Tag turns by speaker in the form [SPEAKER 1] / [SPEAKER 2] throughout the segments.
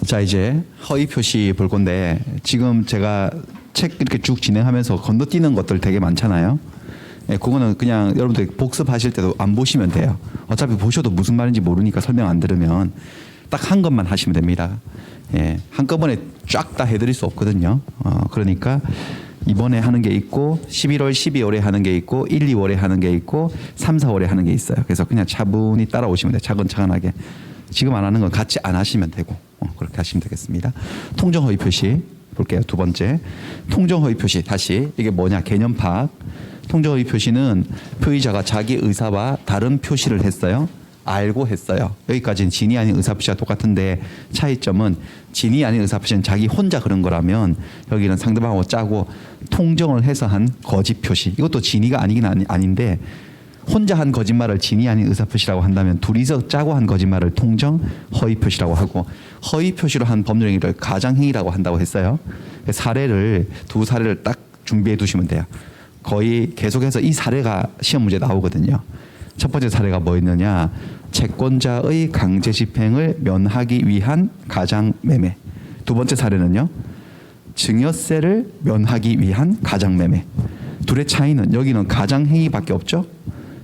[SPEAKER 1] 자, 이제 허위 표시 볼 건데, 지금 제가 책 이렇게 쭉 진행하면서 건너뛰는 것들 되게 많잖아요. 예, 그거는 그냥 여러분들 복습하실 때도 안 보시면 돼요. 어차피 보셔도 무슨 말인지 모르니까 설명 안 들으면 딱 한 것만 하시면 됩니다. 예, 한꺼번에 쫙 다 해드릴 수 없거든요. 그러니까 이번에 하는 게 있고 11월, 12월에 하는 게 있고 1, 2월에 하는 게 있고 3, 4월에 하는 게 있어요. 그래서 그냥 차분히 따라오시면 돼요. 차근차근하게. 지금 안 하는 건 같이 안 하시면 되고 그렇게 하시면 되겠습니다. 통정 허위 표시 볼게요. 두 번째, 통정 허위 표시. 다시 이게 뭐냐, 개념 파악. 통정 허위 표시는 표의자가 자기 의사와 다른 표시를 했어요. 알고 했어요. 여기까지는 진이 아닌 의사표시와 똑같은데 차이점은 진이 아닌 의사표시는 자기 혼자 그런 거라면 여기는 상대방하고 짜고 통정을 해서 한 거짓 표시. 이것도 진이가 아니긴 아닌데 혼자 한 거짓말을 진이 아닌 의사표시라고 한다면 둘이서 짜고 한 거짓말을 통정 허위 표시라고 하고, 허위 표시로 한 법률행위를 가장행위라고 한다고 했어요. 사례를 두 사례를 딱 준비해 두시면 돼요. 거의 계속해서 이 사례가 시험 문제 나오거든요. 첫 번째 사례가 뭐였느냐, 채권자의 강제 집행을 면하기 위한 가장매매. 두 번째 사례는요, 증여세를 면하기 위한 가장매매. 둘의 차이는 여기는 가장행위밖에 없죠.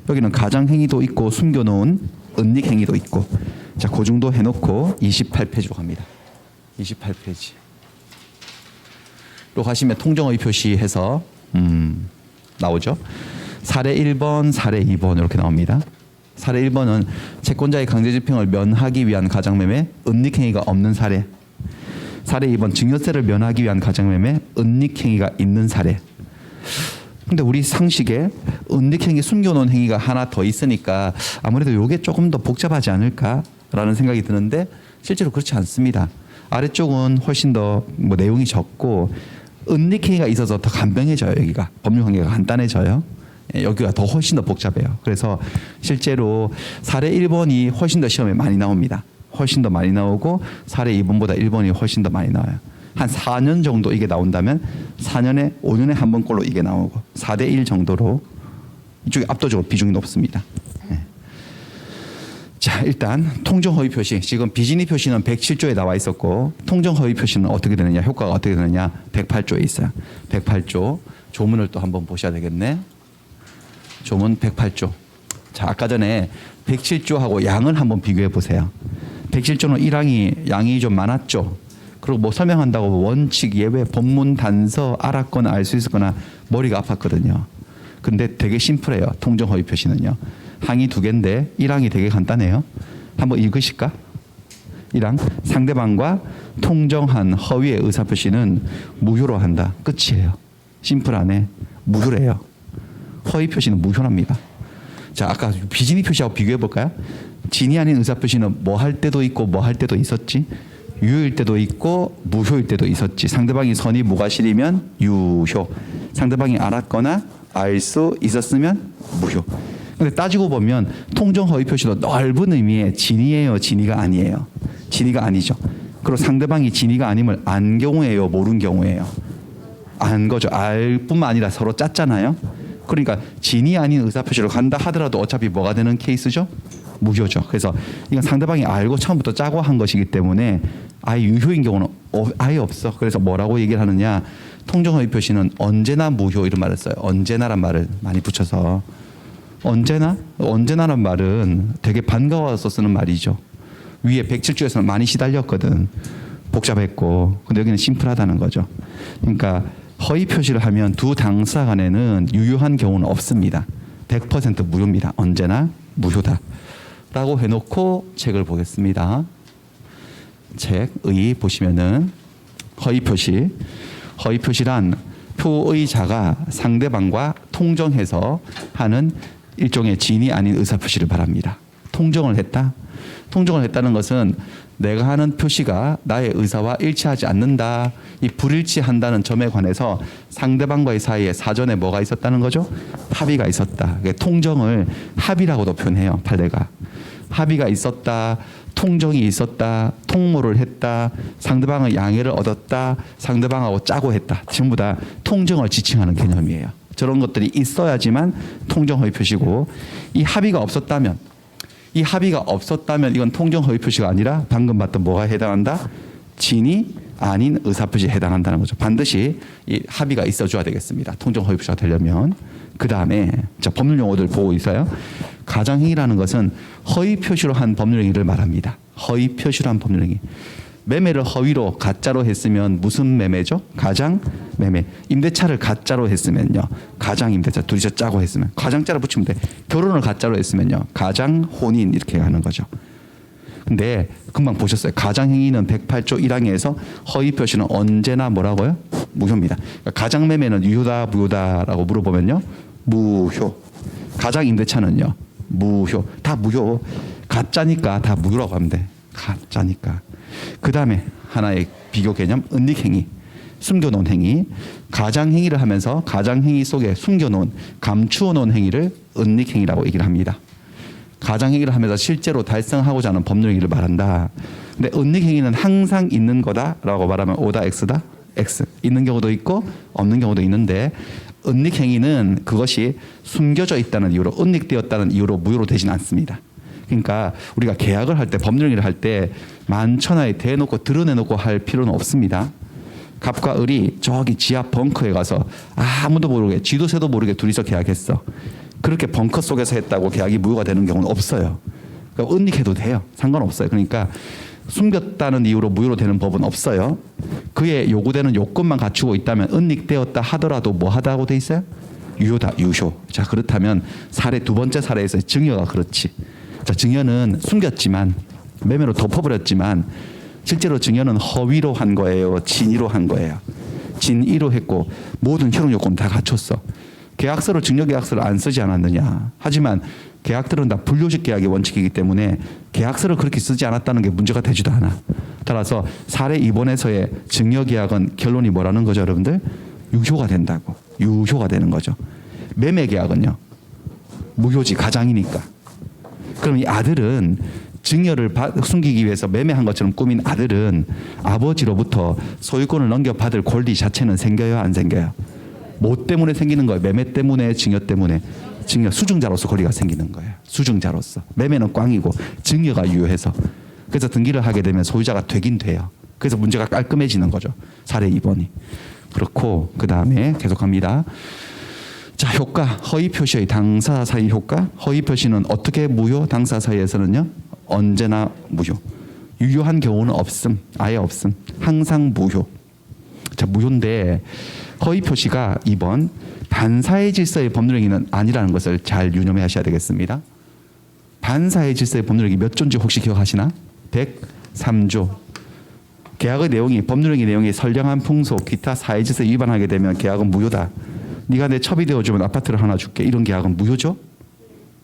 [SPEAKER 1] 여기는 가장행위도 있고 숨겨놓은 은닉행위도 있고. 자, 그 정도 해놓고 28페이지로 갑니다. 28페이지로 가시면 통정허위 표시해서 나오죠. 사례 1번, 사례 2번 이렇게 나옵니다. 사례 1번은 채권자의 강제집행을 면하기 위한 가장매매, 은닉행위가 없는 사례. 사례 2번 증여세를 면하기 위한 가장매매, 은닉행위가 있는 사례. 근데 우리 상식에 은닉행위, 숨겨놓은 행위가 하나 더 있으니까 아무래도 이게 조금 더 복잡하지 않을까라는 생각이 드는데 실제로 그렇지 않습니다. 아래쪽은 훨씬 더 뭐 내용이 적고 은닉행위가 있어서 더 간병해져요. 여기가 법률 관계가 간단해져요. 여기가 더 훨씬 더 복잡해요. 그래서 실제로 사례 1번이 훨씬 더 시험에 많이 나옵니다. 훨씬 더 많이 나오고 사례 2번보다 1번이 훨씬 더 많이 나와요. 한 4년 정도 이게 나온다면 4년에 5년에 한 번꼴로 이게 나오고 4대 1 정도로 이쪽이 압도적으로 비중이 높습니다. 네. 자, 일단 통정 허위 표시. 지금 비진이 표시는 107조에 나와 있었고 통정 허위 표시는 어떻게 되느냐, 효과가 어떻게 되느냐 108조에 있어요. 108조 조문을 또 한번 보셔야 되겠네. 조문 108조. 자, 아까 전에 107조하고 양을 한번 비교해 보세요. 107조는 1항이 양이 좀 많았죠. 그리고 뭐 설명한다고 원칙, 예외, 법문, 단서 알았거나 알 수 있었거나 머리가 아팠거든요. 근데 되게 심플해요. 통정 허위 표시는요. 항이 두 개인데 1항이 되게 간단해요. 한번 읽으실까? 1항, 상대방과 통정한 허위의 의사표시는 무효로 한다. 끝이에요. 심플하네. 무효래요. 허위 표시는 무효랍니다. 자, 아까 비진이 표시하고 비교해 볼까요? 진이 아닌 의사표시는 뭐 할 때도 있고 뭐 할 때도 있었지. 유효일 때도 있고 무효일 때도 있었지. 상대방이 선이 무과실이면 유효. 상대방이 알았거나 알 수 있었으면 무효. 근데 따지고 보면 통정 허위 표시도 넓은 의미의 진이에요, 진이가 아니에요. 진이가 아니죠. 그리고 상대방이 진이가 아님을 안 경우에요, 모른 경우에요. 안 거죠. 알 뿐만 아니라 서로 짰잖아요. 그러니까 진이 아닌 의사표시를 간다 하더라도 어차피 뭐가 되는 케이스죠? 무효죠. 그래서 이건 상대방이 알고 처음부터 짜고 한 것이기 때문에 아예 유효인 경우는 아예 없어. 그래서 뭐라고 얘기를 하느냐, 통정허위 표시는 언제나 무효 이런 말을 써요. 언제나란 말을 많이 붙여서. 언제나란 말은 되게 반가워서 쓰는 말이죠. 위에 107조에서는 많이 시달렸거든. 복잡했고. 근데 여기는 심플하다는 거죠. 그러니까 허위 표시를 하면 두 당사 간에는 유효한 경우는 없습니다. 100% 무효입니다. 언제나 무효다. 라고 해놓고 책을 보겠습니다. 책의 보시면은 허위 표시란 표의자가 상대방과 통정해서 하는 일종의 진이 아닌 의사표시를 말합니다. 통정을 했다는 것은 내가 하는 표시가 나의 의사와 일치하지 않는다. 이 불일치한다는 점에 관해서 상대방과의 사이에 사전에 뭐가 있었다는 거죠? 합의가 있었다. 통정을 합의라고도 표현해요. 판례가. 합의가 있었다. 통정이 있었다. 통모를 했다. 상대방의 양해를 얻었다. 상대방하고 짜고 했다. 전부 다 통정을 지칭하는 개념이에요. 저런 것들이 있어야지만 통정 허위 표시고, 이 합의가 없었다면 이건 통정 허위 표시가 아니라 방금 봤던 뭐가 해당한다? 진이 아닌 의사표시에 해당한다는 거죠. 반드시 이 합의가 있어줘야 되겠습니다. 통정 허위표시가 되려면. 그 다음에 자, 법률 용어들 보고 있어요. 가장행위라는 것은 허위표시로 한 법률행위를 말합니다. 허위표시로 한 법률행위. 매매를 허위로 가짜로 했으면 무슨 매매죠? 가장매매. 임대차를 가짜로 했으면요. 가장임대차. 둘이서 짜고 했으면 가장자를 붙이면 돼. 결혼을 가짜로 했으면요. 가장혼인 이렇게 하는 거죠. 근데 금방 보셨어요. 가장행위는 108조 1항에서 허위표시는 언제나 뭐라고요? 무효입니다. 그러니까 가장매매는 유효다 무효다라고 물어보면요. 무효. 가장임대차는요. 무효. 다 무효. 가짜니까 다 무효라고 하면 돼. 가짜니까. 그 다음에 하나의 비교 개념 은닉행위. 숨겨놓은 행위. 가장행위를 하면서 가장행위 속에 숨겨놓은 감추어놓은 행위를 은닉행위라고 얘기를 합니다. 가장행위를 하면서 실제로 달성하고자 하는 법률행위를 말한다. 근데 은닉행위는 항상 있는 거다라고 말하면 O다 X다? X. 있는 경우도 있고 없는 경우도 있는데 은닉행위는 그것이 숨겨져 있다는 이유로 은닉되었다는 이유로 무효로 되진 않습니다. 그러니까 우리가 계약을 할 때 법률행위를 할 때 만천하에 대놓고 드러내놓고 할 필요는 없습니다. 갑과 을이 저기 지하 벙커에 가서 아무도 모르게 쥐도 새도 모르게 둘이서 계약했어. 그렇게 벙커 속에서 했다고 계약이 무효가 되는 경우는 없어요. 그러니까 은닉해도 돼요. 상관없어요. 그러니까 숨겼다는 이유로 무효로 되는 법은 없어요. 그에 요구되는 요건만 갖추고 있다면 은닉되었다 하더라도 뭐 하다고 돼 있어요? 유효다, 유효. 자, 그렇다면 사례 두 번째 사례에서 증여가 그렇지. 자, 증여는 숨겼지만 매매로 덮어버렸지만 실제로 증여는 허위로 한 거예요. 진위로 한 거예요. 진위로 했고 모든 효력 요건 다 갖췄어. 계약서를 증여계약서를 안 쓰지 않았느냐. 하지만 계약들은 다 불효식 계약의 원칙이기 때문에 계약서를 그렇게 쓰지 않았다는 게 문제가 되지도 않아. 따라서 사례 2번에서의 증여계약은 결론이 뭐라는 거죠, 여러분들? 유효가 된다고. 유효가 되는 거죠. 매매계약은요. 무효지, 가장이니까. 그럼 이 아들은 증여를 숨기기 위해서 매매한 것처럼 꾸민 아들은 아버지로부터 소유권을 넘겨받을 권리 자체는 생겨요, 안 생겨요? 뭐 때문에 생기는 거예요? 매매 때문에, 증여 때문에. 증여, 수증자로서 권리가 생기는 거예요. 수증자로서. 매매는 꽝이고 증여가 유효해서. 그래서 등기를 하게 되면 소유자가 되긴 돼요. 그래서 문제가 깔끔해지는 거죠. 사례 2번이. 그렇고 그 다음에 계속합니다. 자, 효과. 허위 표시의 당사 사이 효과. 허위 표시는 어떻게 무효? 당사 사이에서는요. 언제나 무효. 유효한 경우는 없음. 아예 없음. 항상 무효. 자, 무효인데 허위 표시가 2번 반사의 질서의 법률행위는 아니라는 것을 잘 유념해 하셔야 되겠습니다. 반사의 질서의 법률행위 몇 조인지 혹시 기억하시나? 103조. 계약의 내용이 법률행위 내용이 선량한 풍속, 기타 사회 질서 위반하게 되면 계약은 무효다. 네가 내 첩이 되어주면 아파트를 하나 줄게. 이런 계약은 무효죠?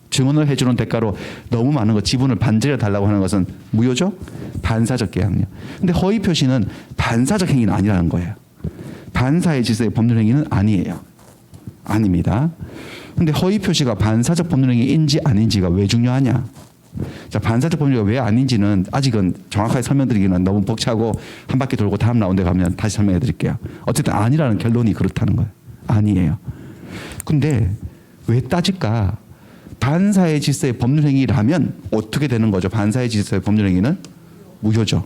[SPEAKER 1] 증언을 해주는 대가로 너무 많은 거 지분을 반절해 달라고 하는 것은 무효죠? 반사적 계약요. 근데 허위 표시는 반사적 행위는 아니라는 거예요. 반사의 질서의 법률행위는 아니에요. 아닙니다. 근데 허위 표시가 반사적 법률행위인지 아닌지가 왜 중요하냐? 자, 반사적 법률행위가 왜 아닌지는 아직은 정확하게 설명드리기는 너무 벅차고 한 바퀴 돌고 다음 라운드에 가면 다시 설명해 드릴게요. 어쨌든 아니라는 결론이 그렇다는 거예요. 아니에요. 근데 왜 따질까? 반사의 질서의 법률행위라면 어떻게 되는 거죠? 반사의 질서의 법률행위는 무효죠.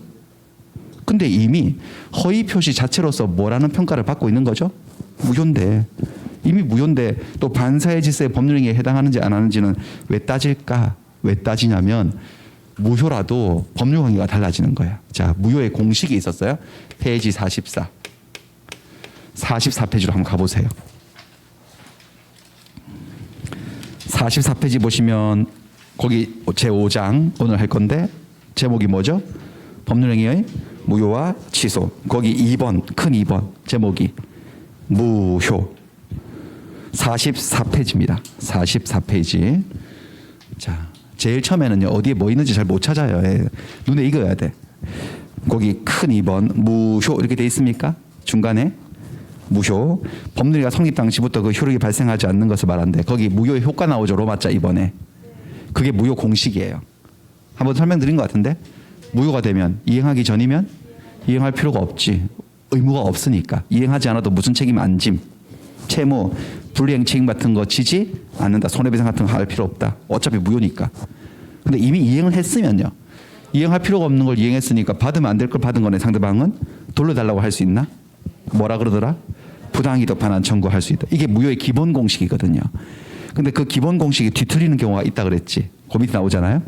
[SPEAKER 1] 근데 이미 허위 표시 자체로서 뭐라는 평가를 받고 있는 거죠? 무효인데. 이미 무효인데 또 반사의 질서의 법률행위에 해당하는지 안 하는지는 왜 따질까? 왜 따지냐면 무효라도 법률 관계가 달라지는 거예요. 자, 무효의 공식이 있었어요. 페이지 44. 44페이지로 한번 가보세요. 44페이지 보시면 거기 제5장 오늘 할 건데 제목이 뭐죠? 법률행위의 무효와 취소. 거기 2번 큰 2번 제목이 무효. 44페이지입니다. 44페이지. 자, 제일 처음에는요 어디에 뭐 있는지 잘 못 찾아요. 예. 눈에 익어야 돼. 거기 큰 2번 무효 이렇게 돼 있습니까? 중간에 무효. 법률이가 성립 당시부터 그 효력이 발생하지 않는 것을 말하는데 거기 무효의 효과 나오죠. 로마자 2번에. 그게 무효 공식이에요. 한번 설명드린 것 같은데 무효가 되면 이행하기 전이면 이행할 필요가 없지. 의무가 없으니까. 이행하지 않아도 무슨 책임 안 짐. 채무, 불이행 책임 같은 거 지지 않는다. 손해배상 같은 거 할 필요 없다. 어차피 무효니까. 근데 이미 이행을 했으면요. 이행할 필요가 없는 걸 이행했으니까 받으면 안 될 걸 받은 거네. 상대방은 돌려달라고 할 수 있나? 뭐라 그러더라? 부당이득 반환 청구할 수 있다. 이게 무효의 기본 공식이거든요. 근데 그 기본 공식이 뒤틀리는 경우가 있다 그랬지. 그 밑에 나오잖아요.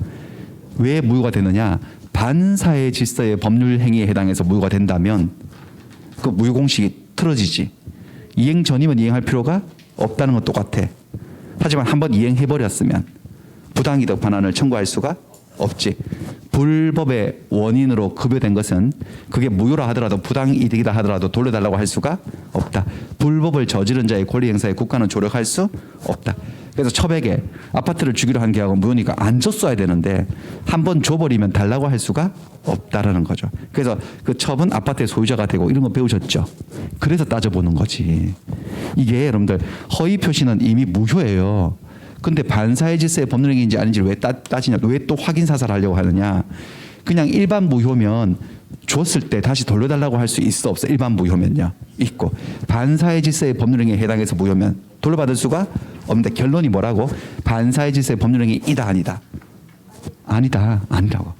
[SPEAKER 1] 왜 무효가 되느냐? 반사회 질서의 법률 행위에 해당해서 무효가 된다면 그 무효 공식이 틀어지지. 이행 전이면 이행할 필요가 없다는 건 똑같아. 하지만 한번 이행해버렸으면 부당이득 반환을 청구할 수가 없지. 불법의 원인으로 급여된 것은 그게 무효라 하더라도 부당이득이다 하더라도 돌려달라고 할 수가 없다. 불법을 저지른 자의 권리 행사에 국가는 조력할 수 없다. 그래서 첩에게 아파트를 주기로 한 계약은 무효니까 안 줬어야 되는데 한번 줘버리면 달라고 할 수가 없다라는 거죠. 그래서 그 첩은 아파트의 소유자가 되고 이런 거 배우셨죠. 그래서 따져보는 거지. 이게 여러분들 허위 표시는 이미 무효예요. 근데 반사회 질서의 법률행위인지 아닌지를 왜 따지냐? 왜 또 확인 사살을 하려고 하느냐? 그냥 일반 무효면 줬을 때 다시 돌려달라고 할 수 있어 없어? 일반 무효면요. 있고 반사회 질서의 법률행위에 해당해서 무효면 돌려받을 수가 없는데 결론이 뭐라고? 반사회 질서의 법률행위이다 아니다? 아니다. 아니라고.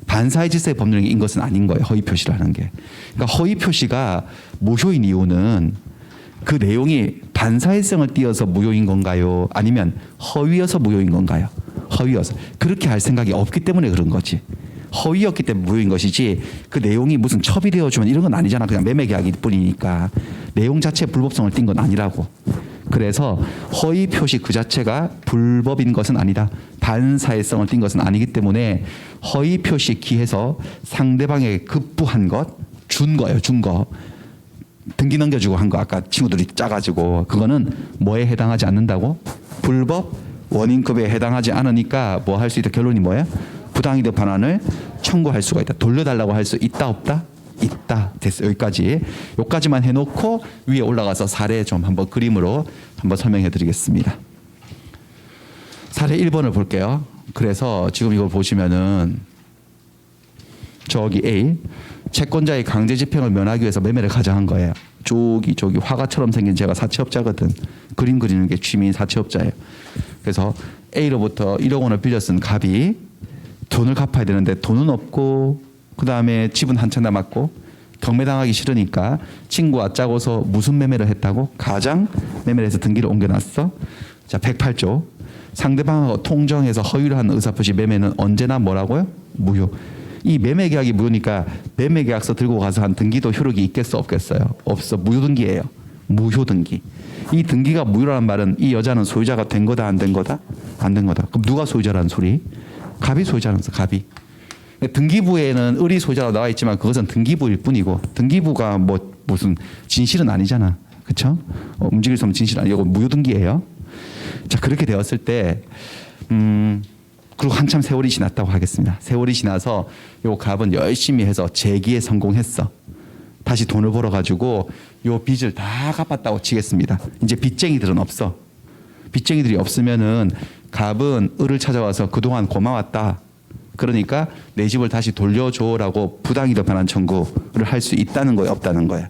[SPEAKER 1] 반사회 질서의 법률행위인 것은 아닌 거예요. 허위 표시를 하는 게. 그러니까 허위 표시가 무효인 이유는 그 내용이 반사회성을 띄어서 무효인 건가요? 아니면 허위여서 무효인 건가요? 허위여서. 그렇게 할 생각이 없기 때문에 그런 거지. 허위였기 때문에 무효인 것이지 그 내용이 무슨 첩이 되어주면 이런 건 아니잖아. 그냥 매매계약일 뿐이니까. 내용 자체에 불법성을 띈 건 아니라고. 그래서 허위 표시 그 자체가 불법인 것은 아니다. 반사회성을 띈 것은 아니기 때문에 허위 표시 기해서 상대방에게 급부한 것, 준 거예요. 준 거. 등기 넘겨주고 한 거 아까 친구들이 짜가지고 그거는 뭐에 해당하지 않는다고? 불법 원인급여에 해당하지 않으니까 뭐 할 수 있다. 결론이 뭐야? 부당이득 반환을 청구할 수가 있다. 돌려달라고 할 수 있다 없다? 있다. 됐어. 여기까지만 해놓고 위에 올라가서 사례 좀 한번 그림으로 한번 설명해 드리겠습니다. 사례 1번을 볼게요. 그래서 지금 이걸 보시면은 저기 A 채권자의 강제 집행을 면하기 위해서 매매를 가장한 거예요. 저기 화가처럼 생긴 제가 사채업자거든. 그림 그리는 게 취미인 사채업자예요. 그래서 A로부터 1억 원을 빌려 쓴 갑이 돈을 갚아야 되는데 돈은 없고 그다음에 집은 한참 남았고 경매당하기 싫으니까 친구와 짜고서 무슨 매매를 했다고? 가장 매매를 해서 등기를 옮겨놨어. 자, 108조. 상대방하고 통정해서 허위를 한 의사표시 매매는 언제나 뭐라고요? 무효. 이 매매계약이 무효니까 매매계약서 들고 가서 한 등기도 효력이 있겠어 없겠어요? 없어. 무효등기예요. 무효등기. 이 등기가 무효라는 말은 이 여자는 소유자가 된 거다 안 된 거다? 안 된 거다. 그럼 누가 소유자라는 소리? 갑이 소유자라는 소 갑이. 등기부에는 을이 소유자라고 나와 있지만 그것은 등기부일 뿐이고 등기부가 뭐 무슨 진실은 아니잖아. 그렇죠? 움직일 수 없는 진실은 아니고 무효등기예요. 자, 그렇게 되었을 때 그리고 한참 세월이 지났다고 하겠습니다. 세월이 지나서 요 갑은 열심히 해서 재기에 성공했어. 다시 돈을 벌어가지고 요 빚을 다 갚았다고 치겠습니다. 이제 빚쟁이들은 없어. 빚쟁이들이 없으면은 갑은 을을 찾아와서 그동안 고마웠다. 그러니까 내 집을 다시 돌려줘라고 부당이득 반환 청구를 할 수 있다는 거예요? 없다는 거예요?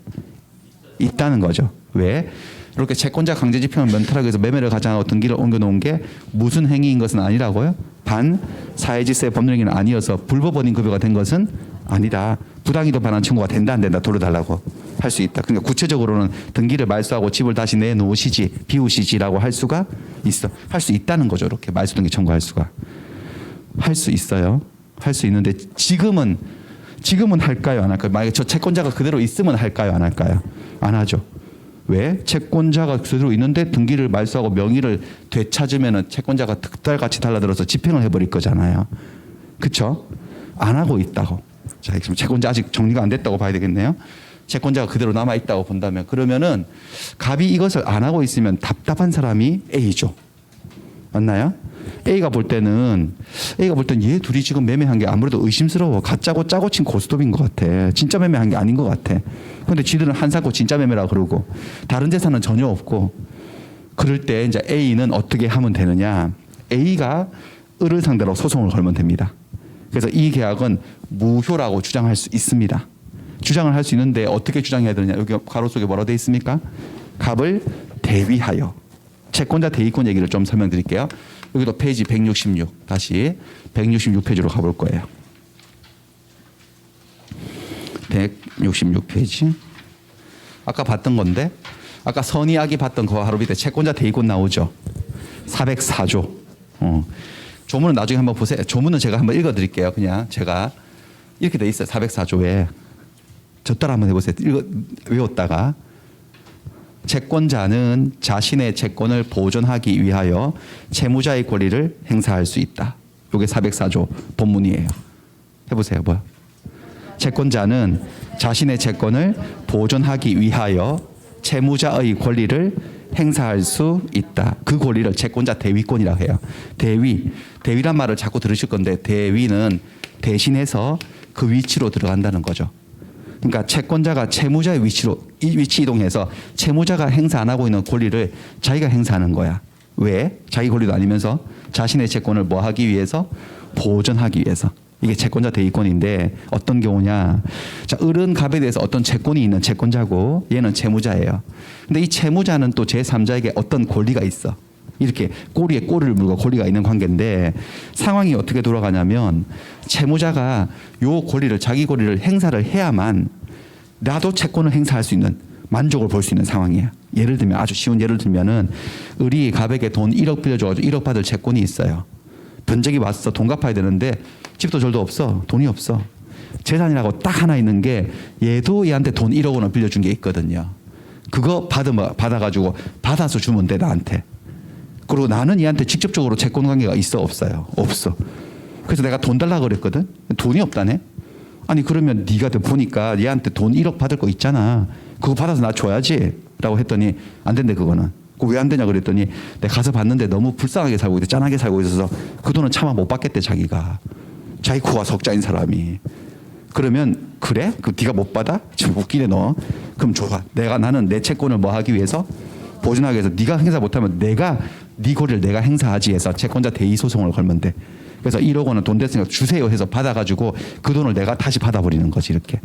[SPEAKER 1] 있다는 거죠. 왜? 이렇게 채권자 강제 집행을 면탈하기 위해서 매매를 가장하고 등기를 옮겨놓은 게 무슨 행위인 것은 아니라고요? 반사회질서의 법률행위는 아니어서 불법 원인 급여가 된 것은 아니다. 부당이득 반환 청구가 된다 안 된다 돌려달라고 할 수 있다. 그러니까 구체적으로는 등기를 말소하고 집을 다시 내놓으시지 비우시지라고 할 수가 있어. 할 수 있다는 거죠. 이렇게 말소 등기 청구할 수가. 할 수 있어요. 할 수 있는데 지금은 할까요? 안 할까요? 만약에 저 채권자가 그대로 있으면 할까요? 안 할까요? 안 하죠. 왜? 채권자가 그대로 있는데 등기를 말소하고 명의를 되찾으면은 채권자가 득달같이 달라들어서 집행을 해버릴 거잖아요. 그렇죠? 안 하고 있다고. 자, 지금 채권자 아직 정리가 안 됐다고 봐야 되겠네요. 채권자가 그대로 남아 있다고 본다면 그러면은 갑이 이것을 안 하고 있으면 답답한 사람이 A죠. 맞나요? A가 볼 때는 얘 둘이 지금 매매한 게 아무래도 의심스러워. 가짜고 짜고 친 고스톱인 것 같아. 진짜 매매한 게 아닌 것 같아. 그런데 지들은 한사코 진짜 매매라 그러고 다른 재산은 전혀 없고 그럴 때 이제 A는 어떻게 하면 되느냐? A가 을을 상대로 소송을 걸면 됩니다. 그래서 이 계약은 무효라고 주장할 수 있습니다. 주장을 할 수 있는데 어떻게 주장해야 되느냐? 여기 가로 속에 뭐라고 돼 있습니까? 갑을 대위하여. 채권자 대위권 얘기를 좀 설명드릴게요. 여기도 페이지 166 다시 166페이지로 가볼 거예요. 166페이지. 아까 봤던 건데 아까 선의악이 봤던 거 바로 밑에 채권자 대위권 나오죠. 404조. 조문은 나중에 한번 보세요. 조문은 제가 한번 읽어드릴게요. 그냥 제가 이렇게 돼 있어요. 404조에. 저 따라 한번 해보세요. 외웠다가 채권자는 자신의 채권을 보존하기 위하여 채무자의 권리를 행사할 수 있다. 이게 404조 본문이에요. 해보세요. 뭐야? 채권자는 자신의 채권을 보존하기 위하여 채무자의 권리를 행사할 수 있다. 그 권리를 채권자 대위권이라고 해요. 대위란 말을 자꾸 들으실 건데 대위는 대신해서 그 위치로 들어간다는 거죠. 그러니까 채권자가 채무자의 위치 이동해서 채무자가 행사 안 하고 있는 권리를 자기가 행사하는 거야. 왜? 자기 권리도 아니면서 자신의 채권을 뭐 하기 위해서? 보존하기 위해서. 이게 채권자 대위권인데 어떤 경우냐? 자, 을은 갑에 대해서 어떤 채권이 있는 채권자고 얘는 채무자예요. 근데 이 채무자는 또 제3자에게 어떤 권리가 있어. 이렇게 꼬리에 꼬리를 물고 권리가 있는 관계인데 상황이 어떻게 돌아가냐면 채무자가 요 권리를 자기 권리를 행사를 해야만 나도 채권을 행사할 수 있는 만족을 볼 수 있는 상황이야. 예를 들면 아주 쉬운 예를 들면은 을이 갑에게 돈 1억 빌려줘가지고 1억 받을 채권이 있어요. 변적이 왔어. 돈 갚아야 되는데 집도 절도 없어. 돈이 없어. 재산이라고 딱 하나 있는 게 얘도 얘한테 돈 1억 원을 빌려준 게 있거든요. 그거 받아가지고 받아서 주면 돼 나한테. 그리고 나는 얘한테 직접적으로 채권 관계가 있어 없어요? 없어. 그래서 내가 돈 달라고 그랬거든. 돈이 없다네. 아니 그러면 네가 보니까 얘한테 돈 1억 받을 거 있잖아. 그거 받아서 나 줘야지 라고 했더니 안 된대 그거는. 왜 안 되냐 그랬더니 내가 가서 봤는데 너무 불쌍하게 살고 있대. 짠하게 살고 있어서 그 돈은 차마 못 받겠대 자기가. 자기 코가 석자인 사람이. 그러면 그래? 그 네가 못 받아? 지금 웃기네 너. 그럼 좋아. 나는 내 채권을 뭐 하기 위해서? 보존하기 위해서 네가 행사 못하면 내가 네 권리를 내가 행사하지 해서 채권자 대위 소송을 걸면 돼. 그래서 1억 원은 돈 됐으니까 주세요 해서 받아가지고 그 돈을 내가 다시 받아버리는 거지 이렇게.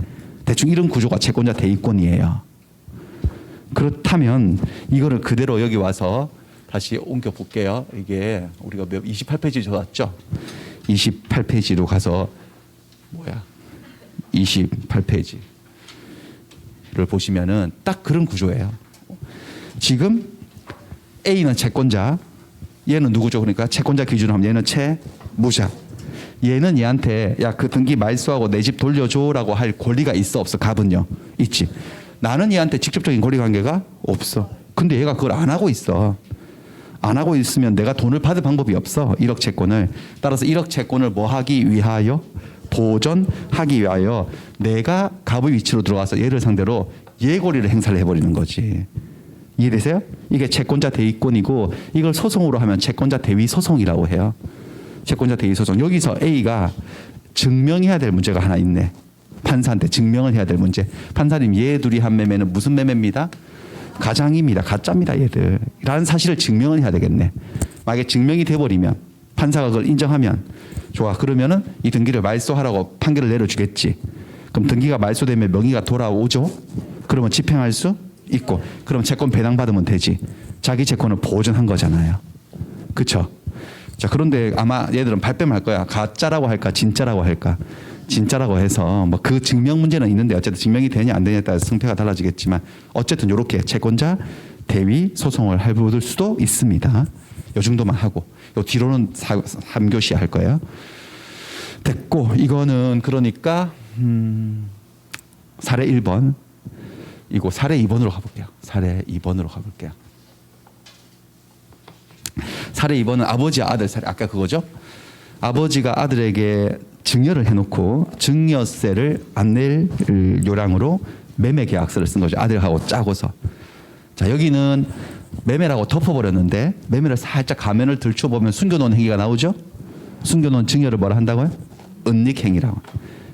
[SPEAKER 1] 대충 이런 구조가 채권자 대위권이에요. 그렇다면 이거를 그대로 여기 와서 다시 옮겨 볼게요. 이게 우리가 28페이지 좋았죠? 28페이지로 가서 28페이지를 보시면은 딱 그런 구조예요. 지금 A는 채권자, 얘는 누구죠? 그러니까 채권자 기준으로 하면 얘는 채무자. 얘는 얘한테 야 그 등기 말소하고 내 집 돌려줘라고 할 권리가 있어 없어? 갑은요 있지. 나는 얘한테 직접적인 권리 관계가 없어. 근데 얘가 그걸 안 하고 있어. 안 하고 있으면 내가 돈을 받을 방법이 없어. 1억 채권을. 따라서 1억 채권을 뭐 하기 위하여? 보존하기 위하여 내가 갑의 위치로 들어가서 얘를 상대로 얘 권리를 행사를 해버리는 거지. 이해되세요? 이게 채권자 대위권이고 이걸 소송으로 하면 채권자 대위 소송이라고 해요. 채권자 대위 소송. 여기서 A가 증명해야 될 문제가 하나 있네. 판사한테 증명을 해야 될 문제. 판사님 얘 둘이 한 매매는 무슨 매매입니다? 가장입니다. 가짜입니다. 얘들. 라는 사실을 증명을 해야 되겠네. 만약에 증명이 돼버리면 판사가 그걸 인정하면 좋아. 그러면은 이 등기를 말소하라고 판결을 내려주겠지. 그럼 등기가 말소되면 명의가 돌아오죠. 그러면 집행할 수 있고 그럼 채권 배당받으면 되지. 자기 채권을 보존한 거잖아요. 그렇죠? 자, 그런데 아마 얘들은 발뺌할 거야. 가짜라고 할까 진짜라고 할까. 진짜라고 해서 뭐 그 증명 문제는 있는데 어쨌든 증명이 되냐 안 되냐에 따라서 승패가 달라지겠지만 어쨌든 이렇게 채권자 대위 소송을 해볼 수도 있습니다. 요 정도만 하고 요 뒤로는 3교시 할 거예요. 됐고 이거는 그러니까 사례 1번 이거 사례 2번으로 가볼게요. 사례 2번으로 가볼게요. 사례 2번은 아버지와 아들 사례. 아까 그거죠. 아버지가 아들에게 증여를 해놓고 증여세를 안 낼 요량으로 매매 계약서를 쓴 거죠. 아들하고 짜고서. 자, 여기는 매매라고 덮어버렸는데 매매를 살짝 가면을 들춰보면 숨겨놓은 행위가 나오죠. 숨겨놓은 증여를 뭐라 한다고요? 은닉행위라고.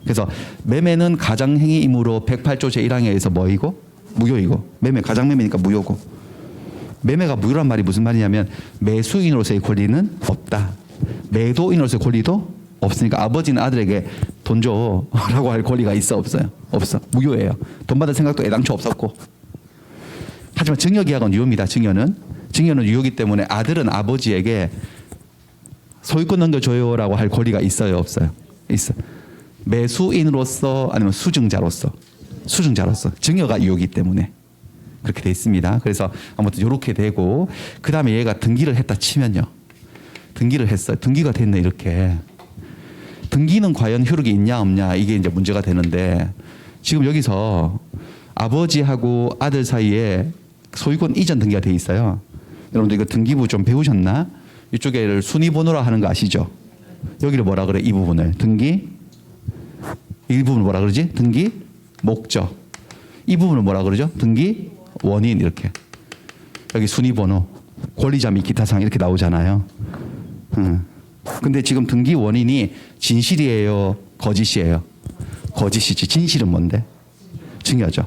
[SPEAKER 1] 그래서 매매는 가장행위이므로 108조 제1항에 의해서 뭐이고? 무효이고. 매매 가장매매니까 무효고. 매매가 무효란 말이 무슨 말이냐면 매수인으로서의 권리는 없다. 매도인으로서의 권리도 없으니까 아버지는 아들에게 돈 줘라고 할 권리가 있어 없어요? 없어. 무효예요. 돈 받을 생각도 애당초 없었고. 하지만 증여계약은 유효입니다. 증여는 유효이기 때문에 아들은 아버지에게 소유권 넘겨줘요라고 할 권리가 있어요 없어요? 있어. 매수인으로서 아니면 수증자로서 증여가 유효이기 때문에 그렇게 돼 있습니다. 그래서 아무튼 이렇게 되고 그 다음에 얘가 등기를 했다 치면요. 등기를 했어요. 등기가 됐네 이렇게. 등기는 과연 효력이 있냐 없냐 이게 이제 문제가 되는데 지금 여기서 아버지하고 아들 사이에 소유권 이전 등기가 돼 있어요. 여러분들 이거 등기부 좀 배우셨나? 이쪽에를 순위번호라 하는 거 아시죠? 여기를 뭐라 그래? 이 부분을 등기 이 부분을 뭐라 그러지? 등기 목적 이 부분을 뭐라 그러죠? 등기 원인 이렇게 여기 순위번호 권리자 및 기타 사항 이렇게 나오잖아요. 근데 지금 등기 원인이 진실이에요? 거짓이에요? 거짓이지. 진실은 뭔데? 증여죠.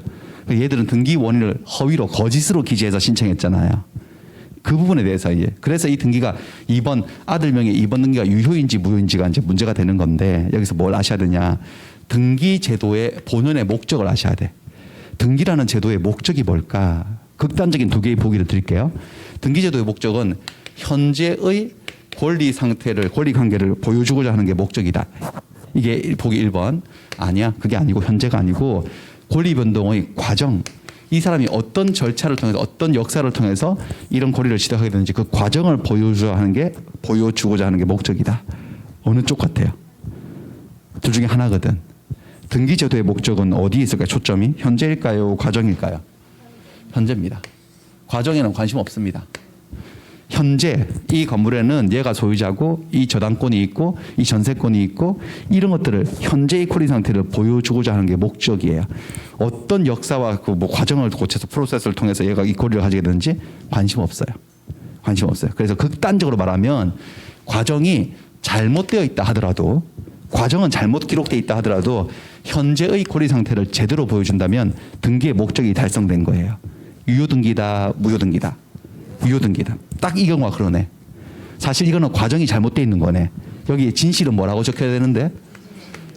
[SPEAKER 1] 얘들은 등기 원인을 허위로 거짓으로 기재해서 신청했잖아요. 그 부분에 대해서 이제 그래서 이 등기가 2번 아들 명의 2번 등기가 유효인지 무효인지가 이제 문제가 되는 건데 여기서 뭘 아셔야 되냐? 등기 제도의 본연의 목적을 아셔야 돼. 등기라는 제도의 목적이 뭘까? 극단적인 두 개의 보기를 드릴게요. 등기 제도의 목적은 현재의 권리 상태를 권리 관계를 보여주고자 하는 게 목적이다. 이게 보기 1번. 아니야. 그게 아니고 현재가 아니고 권리 변동의 과정. 이 사람이 어떤 절차를 통해서 어떤 역사를 통해서 이런 권리를 시작하게 되는지 그 과정을 보여주고자 하는 게 목적이다. 어느 쪽 같아요? 둘 중에 하나거든. 등기 제도의 목적은 어디에 있을까요? 초점이 현재일까요? 과정일까요? 현재입니다. 과정에는 관심 없습니다. 현재 이 건물에는 얘가 소유자고 이 저당권이 있고 이 전세권이 있고 이런 것들을 현재의 권리 상태를 보여주고자 하는 게 목적이에요. 어떤 역사와 그 뭐 과정을 거쳐서 프로세스를 통해서 얘가 이 권리를 가지게 되는지 관심 없어요. 관심 없어요. 그래서 극단적으로 말하면 과정이 잘못되어 있다 하더라도 과정은 잘못 기록되어 있다 하더라도 현재의 권리 상태를 제대로 보여준다면 등기의 목적이 달성된 거예요. 유효등기다, 무효등기다. 유효등기다. 딱 이 경우가 그러네. 사실 이거는 과정이 잘못되어 있는 거네. 여기 진실은 뭐라고 적혀야 되는데?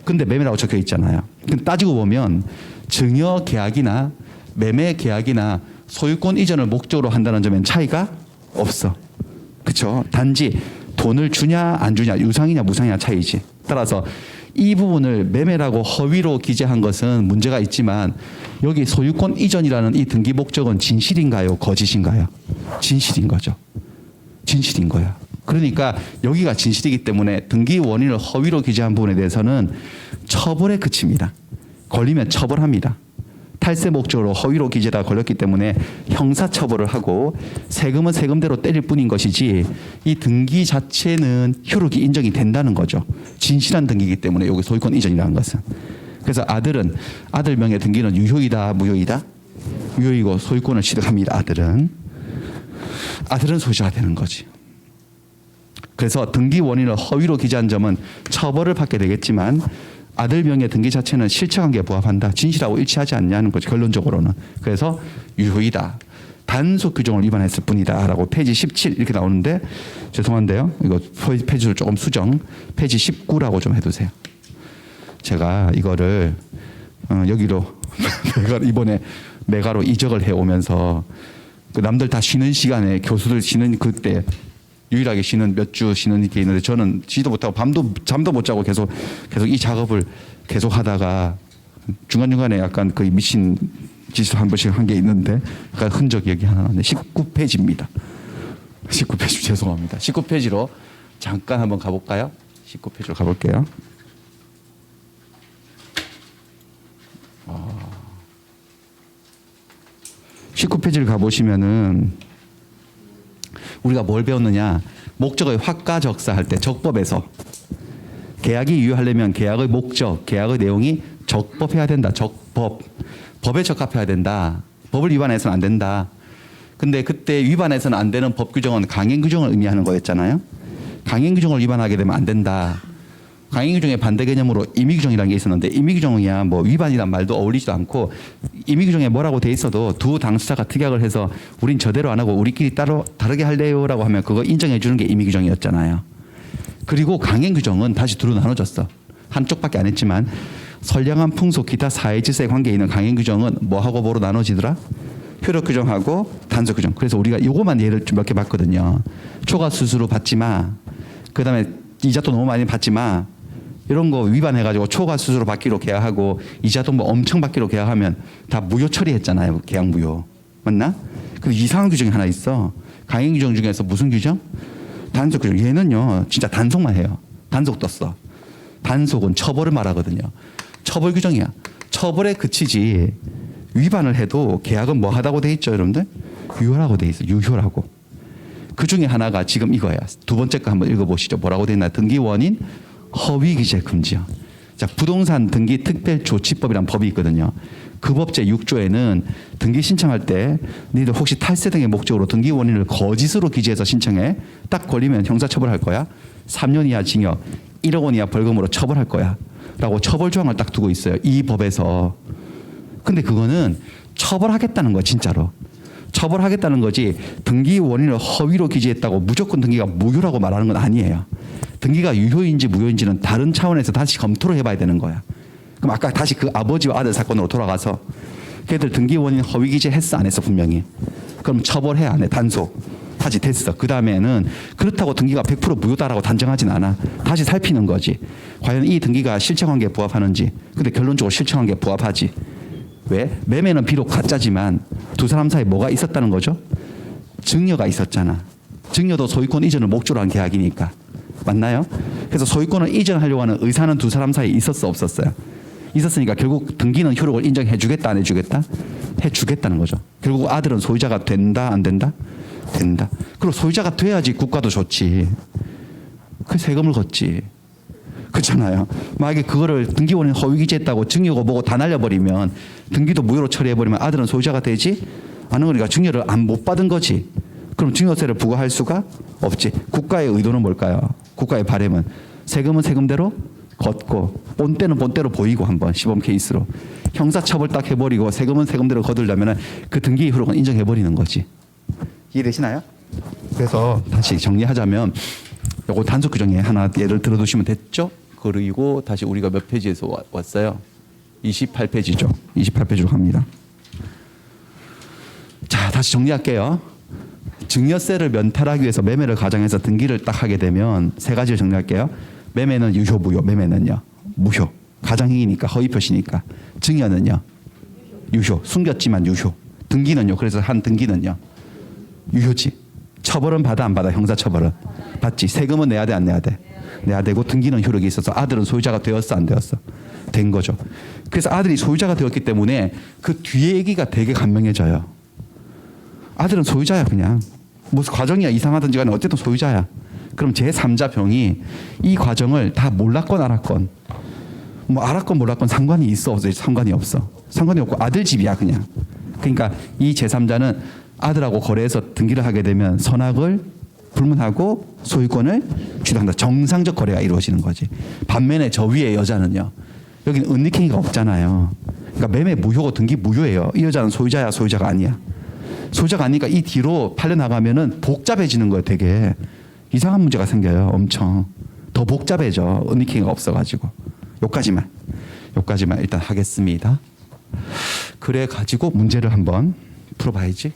[SPEAKER 1] 근데 매매라고 적혀 있잖아요. 근데 따지고 보면 증여 계약이나 매매 계약이나 소유권 이전을 목적으로 한다는 점엔 차이가 없어. 그렇죠? 단지 돈을 주냐 안 주냐 유상이냐 무상이냐 차이지. 따라서 이 부분을 매매라고 허위로 기재한 것은 문제가 있지만 여기 소유권 이전이라는 이 등기 목적은 진실인가요? 거짓인가요? 진실인 거죠. 진실인 거야. 그러니까 여기가 진실이기 때문에 등기 원인을 허위로 기재한 부분에 대해서는 처벌에 그칩니다. 걸리면 처벌합니다. 탈세 목적으로 허위로 기재다 걸렸기 때문에 형사처벌을 하고 세금은 세금대로 때릴 뿐인 것이지 이 등기 자체는 효력이 인정이 된다는 거죠. 진실한 등기이기 때문에 여기 소유권 이전이라는 것은. 그래서 아들은 아들 명의 등기는 유효이다 무효이다? 유효이고 소유권을 취득합니다. 아들은 소유자가 되는 거지. 그래서 등기 원인을 허위로 기재한 점은 처벌을 받게 되겠지만 아들 명의 등기 자체는 실체관계에 부합한다. 진실하고 일치하지 않냐는 거죠. 결론적으로는. 그래서 유효이다. 단속 규정을 위반했을 뿐이다. 라고 페이지 17 이렇게 나오는데 죄송한데요. 이거 페이지를 조금 수정. 페이지 19라고 좀 해두세요. 제가 이거를 여기로 이번에 메가로 이적을 해오면서 그 남들 다 쉬는 시간에 교수들 쉬는 그때 유일하게 쉬는 몇 주 쉬는 게 있는데 저는 쉬지도 못하고 잠도 못 자고 계속 이 작업을 계속 하다가 중간중간에 약간 거의 미친 짓을 한 번씩 한 게 있는데 약간 흔적 여기 하나 나왔네. 19페이지입니다. 19페이지 죄송합니다. 19페이지로 잠깐 한번 가볼까요? 19페이지로 가볼게요. 19페이지를 가보시면은 우리가 뭘 배웠느냐? 목적의 확가적사할 때 적법에서 계약이 유효하려면 계약의 목적, 계약의 내용이 적법해야 된다. 적법. 법에 적합해야 된다. 법을 위반해서는 안 된다. 근데 그때 위반해서는 안 되는 법 규정은 강행 규정을 의미하는 거였잖아요. 강행 규정을 위반하게 되면 안 된다. 강행 규정의 반대 개념으로 임의 규정이라는 게 있었는데 임의 규정이야 뭐 위반이란 말도 어울리지도 않고 임의 규정에 뭐라고 돼 있어도 두 당사자가 특약을 해서 우린 저대로 안 하고 우리끼리 따로 다르게 할래요라고 하면 그거 인정해 주는 게 임의 규정이었잖아요. 그리고 강행 규정은 다시 두루 나눠졌어. 한쪽밖에 안 했지만 선량한 풍속 기타 사회질서의 관계에 있는 강행 규정은 뭐하고 뭐로 나눠지더라? 효력 규정하고 단속 규정. 그래서 우리가 요거만 예를 좀 몇 개 봤거든요. 초과 수수료 받지 마. 그다음에 이자도 너무 많이 받지 마. 이런 거 위반해가지고 초과 수수료 받기로 계약하고 이자도 뭐 엄청 받기로 계약하면 다 무효 처리했잖아요. 계약 무효. 맞나? 그 이상한 규정이 하나 있어. 강행 규정 중에서 무슨 규정? 단속 규정. 얘는요 진짜 단속만 해요. 단속 떴어. 단속은 처벌을 말하거든요. 처벌 규정이야. 처벌에 그치지 위반을 해도 계약은 뭐 하다고 돼 있죠, 여러분들? 유효라고 돼 있어. 유효라고. 그 중에 하나가 지금 이거야. 두 번째 거 한번 읽어보시죠. 뭐라고 돼 있나? 등기 원인 허위 기재 금지요. 자, 부동산 등기 특별조치법이라는 법이 있거든요. 그 법 제6조에는 등기 신청할 때 너희들 혹시 탈세 등의 목적으로 등기 원인을 거짓으로 기재해서 신청해. 딱 걸리면 형사처벌할 거야. 3년 이하 징역, 1억 원 이하 벌금으로 처벌할 거야. 라고 처벌 조항을 딱 두고 있어요. 이 법에서. 근데 그거는 처벌하겠다는 거야, 진짜로. 처벌하겠다는 거지 등기 원인을 허위로 기재했다고 무조건 등기가 무효라고 말하는 건 아니에요. 등기가 유효인지 무효인지는 다른 차원에서 다시 검토를 해봐야 되는 거야. 그럼 아까 다시 그 아버지와 아들 사건으로 돌아가서 걔들 등기 원인 허위 기재했어 안 했어 분명히. 그럼 처벌해 안 해? 단속. 다시 됐어. 그 다음에는 그렇다고 등기가 100% 무효다라고 단정하진 않아. 다시 살피는 거지. 과연 이 등기가 실체관계에 부합하는지. 근데 결론적으로 실체관계에 부합하지. 왜? 매매는 비록 가짜지만 두 사람 사이에 뭐가 있었다는 거죠? 증여가 있었잖아. 증여도 소유권 이전을 목적으로 한 계약이니까. 맞나요? 그래서 소유권을 이전하려고 하는 의사는 두 사람 사이에 있었어 없었어요? 있었으니까 결국 등기는 효력을 인정해 주겠다 안 해주겠다? 해주겠다는 거죠. 결국 아들은 소유자가 된다 안 된다? 된다. 그리고 소유자가 돼야지 국가도 좋지. 그 세금을 걷지. 그렇잖아요. 만약에 그거를 등기원인 허위 기재했다고 증여고 뭐고 다 날려버리면 등기도 무효로 처리해버리면 아들은 소유자가 되지 않은 거니까 증여를 못 받은 거지. 그럼 증여세를 부과할 수가 없지. 국가의 의도는 뭘까요? 국가의 바람은 세금은 세금대로 걷고 본때는 본때로 보이고 한번 시범 케이스로 형사처벌 딱 해버리고 세금은 세금대로 거두려면 그 등기 효력은 인정해버리는 거지. 이해되시나요? 그래서 다시 정리하자면 요거 단속 규정에 하나 예를 들어두시면 됐죠? 그리고 다시 우리가 몇 페이지에서 왔어요? 28페이지죠. 28페이지로 갑니다. 자, 다시 정리할게요. 증여세를 면탈하기 위해서 매매를 가정해서 등기를 딱 하게 되면 세 가지를 정리할게요. 매매는 유효, 무효. 매매는요, 무효. 가정행위니까 허위 표시니까. 증여는요, 유효. 숨겼지만 유효. 등기는요. 그래서 한 등기는요, 유효지. 처벌은 받아 안 받아? 형사처벌은 받지. 세금은 내야 돼 안 내야 돼? 내야 되고 등기는 효력이 있어서 아들은 소유자가 되었어 안 되었어? 된 거죠. 그래서 아들이 소유자가 되었기 때문에 그 뒤에 얘기가 되게 간명해져요. 아들은 소유자야 그냥. 무슨 과정이야 이상하든지 간에 어쨌든 소유자야. 그럼 제3자 병이 이 과정을 다 몰랐건 알았건 뭐 알았건 몰랐건 상관이 있어 없어? 상관이 없어. 상관이 없고 아들 집이야 그냥. 그러니까 이 제3자는 아들하고 거래해서 등기를 하게 되면 선악을 불문하고 소유권을 주도한다. 정상적 거래가 이루어지는 거지. 반면에 저 위에 여자는요. 여기는 은닉행위가 없잖아요. 그러니까 매매 무효고 등기 무효예요. 이 여자는 소유자야 소유자가 아니야. 소유자가 아니니까 이 뒤로 팔려나가면은 복잡해지는 거예요. 되게 이상한 문제가 생겨요. 엄청 더 복잡해져. 은닉행위가 없어가지고. 요까지만 일단 하겠습니다. 그래 가지고 문제를 한번 풀어봐야지.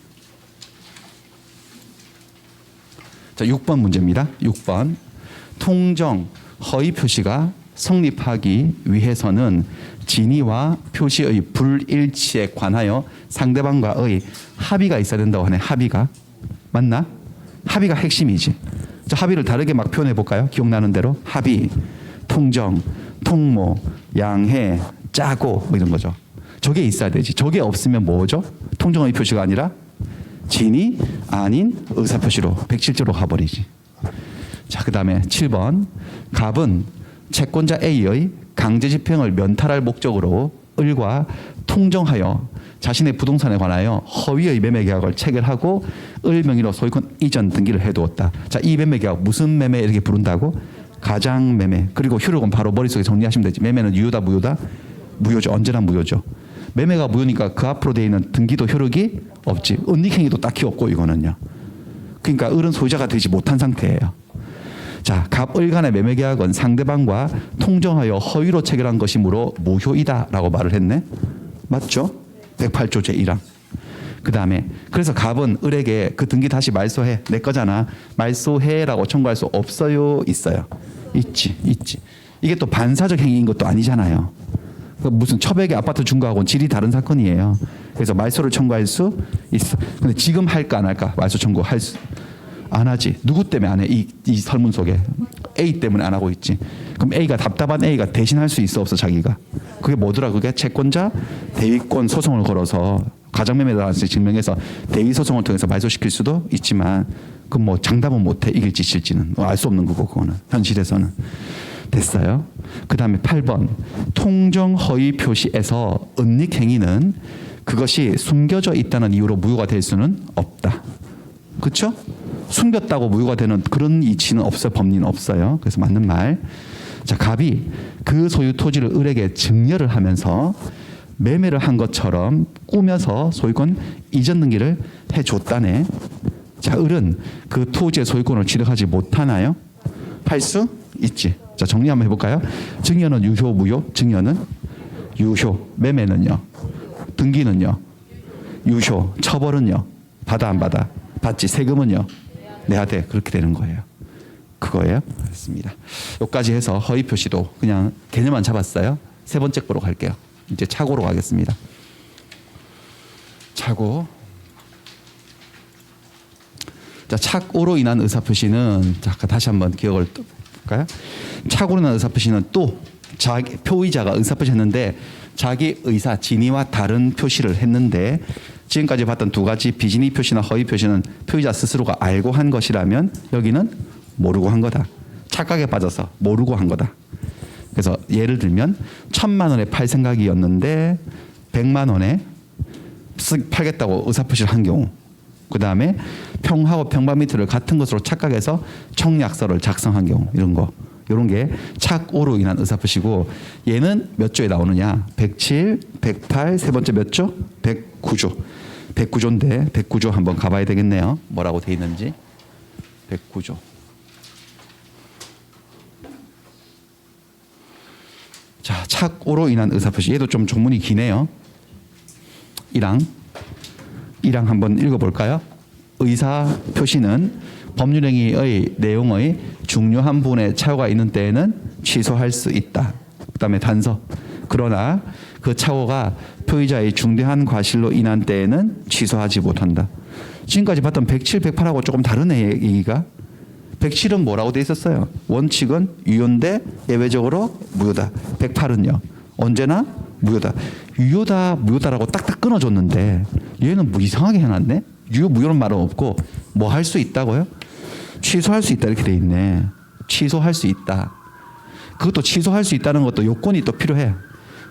[SPEAKER 1] 자, 6번 문제입니다. 6번. 통정 허위 표시가 성립하기 위해서는 진위와 표시의 불일치에 관하여 상대방과의 합의가 있어야 된다고 하네. 합의가. 맞나? 합의가 핵심이지. 자, 합의를 다르게 막 표현해 볼까요? 기억나는 대로. 합의, 통정, 통모, 양해, 짜고 뭐 이런 거죠. 저게 있어야 되지. 저게 없으면 뭐죠? 통정의 표시가 아니라 진위 아닌 의사표시로 107조로 가버리지. 자, 그 다음에 7번. 갑은 채권자 A의 강제집행을 면탈할 목적으로 을과 통정하여 자신의 부동산에 관하여 허위의 매매계약을 체결하고 을 명의로 소유권 이전 등기를 해두었다. 자, 이 매매계약 무슨 매매 이렇게 부른다고? 가장매매. 그리고 효력은 바로 머릿속에 정리하시면 되지. 매매는 유효다 무효다? 무효죠. 언제나 무효죠. 매매가 무효니까 그 앞으로 되어 있는 등기도 효력이 없지. 은닉행위도 딱히 없고 이거는요. 그러니까 을은 소유자가 되지 못한 상태예요. 자, 갑을 간의 매매계약은 상대방과 통정하여 허위로 체결한 것이므로 무효이다라고 말을 했네. 맞죠? 108조 제1항. 그 다음에 그래서 갑은 을에게 그 등기 다시 말소해. 내 거잖아. 말소해라고 청구할 수 없어요? 있어요? 있지. 이게 또 반사적 행위인 것도 아니잖아요. 무슨 처백에 아파트 준 거하고는 질이 다른 사건이에요. 그래서 말소를 청구할 수 있어. 근데 지금 할까 안 할까? 말소 청구 안 하지. 누구 때문에 안 해? 이 설문 속에 A 때문에 안 하고 있지. 그럼 A가 답답한 A가 대신할 수 있어 없어 자기가? 그게 뭐더라? 그게 채권자 대위권 소송을 걸어서 가장매매를 증명해서 대위 소송을 통해서 말소시킬 수도 있지만 그 뭐 장담은 못해. 이길지 질지는 알 수 없는 거고 그거는 현실에서는. 됐어요. 그 다음에 8번 통정 허위 표시에서 은닉 행위는 그것이 숨겨져 있다는 이유로 무효가 될 수는 없다. 그렇죠? 숨겼다고 무효가 되는 그런 이치는 없어요. 법리는 없어요. 그래서 맞는 말. 자, 갑이 그 소유 토지를 을에게 증여를 하면서 매매를 한 것처럼 꾸며서 소유권 이전 등기를 해줬다네. 자, 을은 그 토지의 소유권을 취득하지 못하나요? 할 수 있지. 자, 정리 한번 해볼까요? 증여는 유효, 무효? 증여는 유효. 매매는요? 등기는요? 유효. 처벌은요? 받아, 안 받아? 받지. 세금은요? 내야 돼. 그렇게 되는 거예요. 그거예요. 알겠습니다. 여기까지 해서 허위 표시도 그냥 개념만 잡았어요. 세 번째 거로 갈게요. 이제 착오로 가겠습니다. 착오. 자, 착오로 인한 의사표시는 잠깐 다시 한번 기억을 볼까요? 착오로 인한 의사표시는 또 자기 표의자가 의사표시했는데 자기 의사 진위와 다른 표시를 했는데 지금까지 봤던 두 가지 비진위 표시나 허위 표시는 표의자 스스로가 알고 한 것이라면 여기는 모르고 한 거다. 착각에 빠져서 모르고 한 거다. 그래서 예를 들면 1,000만 원에 팔 생각이었는데 100만 원에 팔겠다고 의사표시를 한 경우, 그 다음에 평하고 평방미터를 같은 것으로 착각해서 청약서를 작성한 경우, 이런 거, 이런 게 착오로 인한 의사표시고, 얘는 몇 조에 나오느냐? 107, 108, 세 번째 몇 조? 109조. 109조인데 109조 한번 가봐야 되겠네요. 뭐라고 돼 있는지. 109조. 자, 착오로 인한 의사표시. 얘도 좀 조문이 기네요. 1항 한번 읽어볼까요? 의사표시는 법률행위의 내용의 중요한 부분에 착오가 있는 때에는 취소할 수 있다. 그 다음에 단서. 그러나 그 착오가 표의자의 중대한 과실로 인한 때에는 취소하지 못한다. 지금까지 봤던 107, 108하고 조금 다른 얘기가, 107은 뭐라고 돼 있었어요? 원칙은 유효인데 예외적으로 무효다. 108은요. 언제나 무효다. 유효다, 무효다라고 딱딱 끊어줬는데 얘는 뭐 이상하게 해놨네. 유효, 무효는 말은 없고 뭐 할 수 있다고요? 취소할 수 있다 이렇게 돼 있네. 취소할 수 있다. 그것도 취소할 수 있다는 것도 요건이 또 필요해.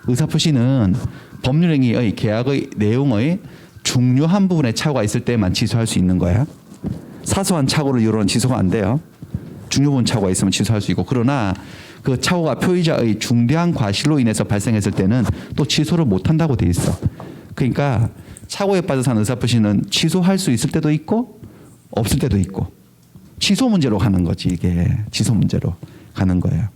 [SPEAKER 1] 의사표시는 법률행위의 계약의 내용의 중요한 부분에 착오가 있을 때만 취소할 수 있는 거야. 사소한 착오를 이유로는 취소가 안 돼요. 중요 부분 착오가 있으면 취소할 수 있고, 그러나 그 착오가 표의자의 중대한 과실로 인해서 발생했을 때는 또 취소를 못 한다고 돼 있어. 그러니까 착오에 빠져서 한 의사표시는 취소할 수 있을 때도 있고 없을 때도 있고, 취소 문제로 가는 거지. 이게 취소 문제로 가는 거예요.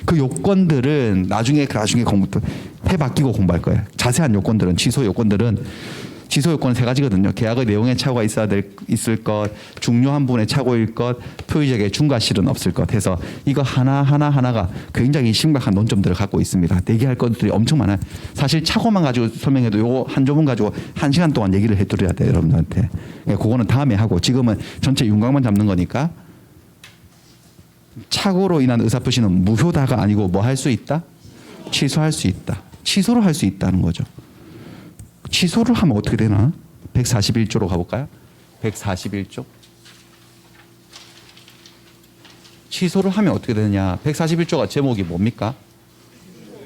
[SPEAKER 1] 그 요건들은 나중에 공부 해바뀌고 공부할 거예요. 자세한 요건들은, 취소 요건은 세 가지거든요. 계약의 내용에 착오가 있을 것, 중요한 부분에 착오일 것, 표의자에게 중과실은 없을 것 해서 이거 하나가 굉장히 심각한 논점들을 갖고 있습니다. 얘기할 것들이 엄청 많아요. 사실 착오만 가지고 설명해도 요거 한 조문 가지고 1시간 동안 얘기를 해드려야 돼요, 여러분들한테. 그거는 다음에 하고, 지금은 전체 윤곽만 잡는 거니까. 착오로 인한 의사표시는 무효다가 아니고 뭐 할 수 있다? 취소할 수 있다. 취소를 할 수 있다는 거죠. 취소를 하면 어떻게 되나? 141조로 가볼까요? 141조. 취소를 하면 어떻게 되느냐? 141조가 제목이 뭡니까?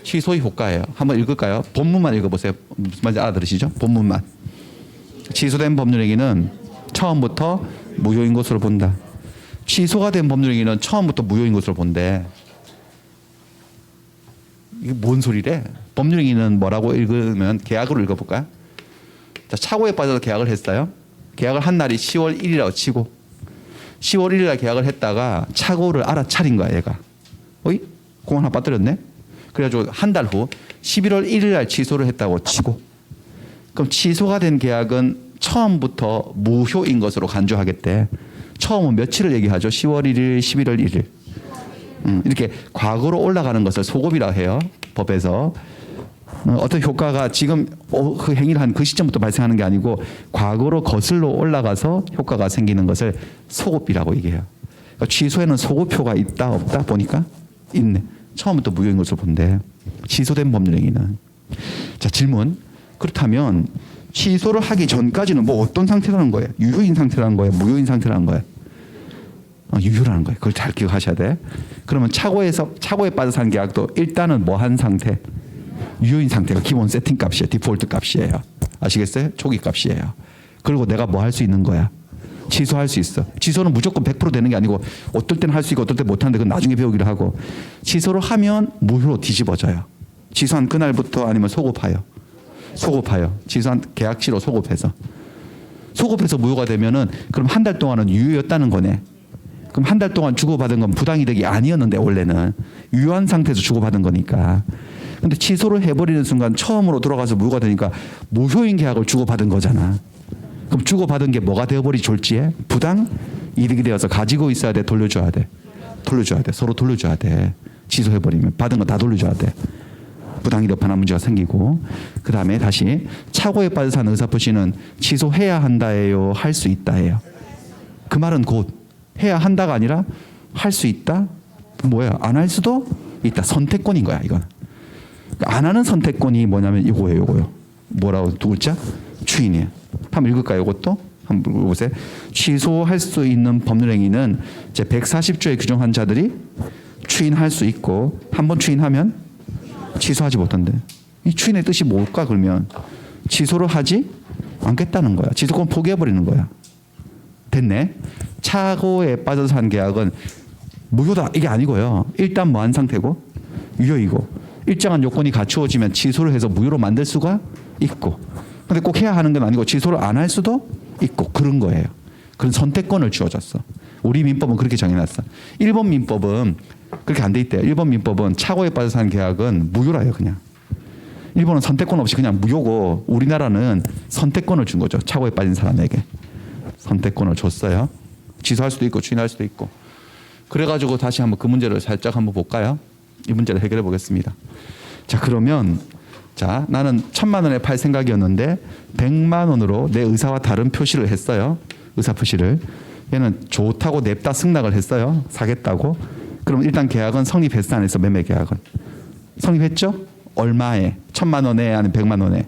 [SPEAKER 1] 취소의 효과예요. 한번 읽을까요? 본문만 읽어보세요. 무슨 말인지 알아들으시죠? 본문만. 취소된 법률행위는 처음부터 무효인 것으로 본다. 취소가 된 법률행위는 처음부터 무효인 것으로 본대. 이게 뭔 소리래? 법률행위는 뭐라고 읽으면, 계약으로 읽어볼까요? 자, 착오에 빠져서 계약을 했어요. 계약을 한 날이 10월 1일이라고 치고, 10월 1일에 계약을 했다가 착오를 알아차린 거야, 얘가. 어이? 공 하나 빠뜨렸네? 그래가지고 한 달 후 11월 1일 날 취소를 했다고 치고, 그럼 취소가 된 계약은 처음부터 무효인 것으로 간주하겠대. 처음은 며칠을 얘기하죠? 10월 1일, 11월 1일. 이렇게 과거로 올라가는 것을 소급이라고 해요. 법에서. 어떤 효과가 지금 그 행위를 한 그 시점부터 발생하는 게 아니고 과거로 거슬러 올라가서 효과가 생기는 것을 소급이라고 얘기해요. 그러니까 취소에는 소급효가 있다 없다 보니까 있네. 처음부터 무효인 것으로 본대. 취소된 법률행위는. 자, 질문. 그렇다면 취소를 하기 전까지는 뭐 어떤 상태라는 거예요? 유효인 상태라는 거예요? 무효인 상태라는 거예요? 유효라는 거예요. 그걸 잘 기억하셔야 돼. 그러면 착오에 빠져서 한 계약도 일단은 뭐 한 상태? 유효인 상태가 기본 세팅 값이에요. 디폴트 값이에요. 아시겠어요? 초기 값이에요. 그리고 내가 뭐 할 수 있는 거야? 취소할 수 있어. 취소는 무조건 100% 되는 게 아니고 어떨 때는 할 수 있고 어떨 때 못 하는데 그건 나중에 배우기로 하고, 취소를 하면 무효로 뒤집어져요. 취소한 그날부터 아니면 소급하여. 취소한 계약치로 소급해서 무효가 되면은 그럼 한 달 동안은 유효였다는 거네. 그럼 한 달 동안 주고받은 건 부당이득이 아니었는데 원래는 유효한 상태에서 주고받은 거니까. 근데 취소를 해버리는 순간 처음으로 돌아가서 무효가 되니까 무효인 계약을 주고받은 거잖아. 그럼 주고받은 게 뭐가 되어버리지 졸지에? 부당 이득이 되어서 가지고 있어야 돼, 돌려줘야 돼? 서로 돌려줘야 돼. 취소해버리면 받은 거 다 돌려줘야 돼. 부당이득 반환 문제가 생기고. 그 다음에 다시 착오에 빠져서 하는 의사표시는 취소해야 한다예요, 할 수 있다예요? 그 말은 곧 해야 한다가 아니라 할 수 있다? 뭐야? 안 할 수도 있다. 선택권인 거야, 이건. 안 하는 선택권이 뭐냐면 이거예요. 뭐라고? 두 글자? 추인이에요. 한번 읽을까요? 이것도? 한번 읽어보세요. 취소할 수 있는 법률행위는 제 140조에 규정한 자들이 추인할 수 있고, 한번 추인하면 취소하지 못한대. 이 추인의 뜻이 뭘까? 그러면 취소를 하지 않겠다는 거야. 취소권 포기해버리는 거야. 됐네. 착오에 빠져서 한 계약은 무효다 이게 아니고요. 일단 뭐 한 상태고 유효이고 일정한 요건이 갖추어지면 취소를 해서 무효로 만들 수가 있고, 근데 꼭 해야 하는 건 아니고 취소를 안 할 수도 있고 그런 거예요. 그런 선택권을 주어졌어. 우리 민법은 그렇게 정해놨어. 일본 민법은 그렇게 안 돼 있대요. 일본 민법은 착오에 빠져서 한 계약은 무효라 해요. 그냥. 일본은 선택권 없이 그냥 무효고 우리나라는 선택권을 준 거죠. 착오에 빠진 사람에게. 선택권을 줬어요. 취소할 수도 있고 추인할 수도 있고. 그래가지고 다시 한번 그 문제를 살짝 한번 볼까요? 이 문제를 해결해 보겠습니다. 자, 그러면 자, 나는 1,000만 원에 팔 생각이었는데 100만 원으로 내 의사와 다른 표시를 했어요. 의사 표시를. 얘는 좋다고 냅다 승낙을 했어요. 사겠다고. 그럼 일단 계약은 성립했어 안 했어? 매매 계약은 성립했죠? 얼마에? 1,000만 원에 아니면 100만 원에?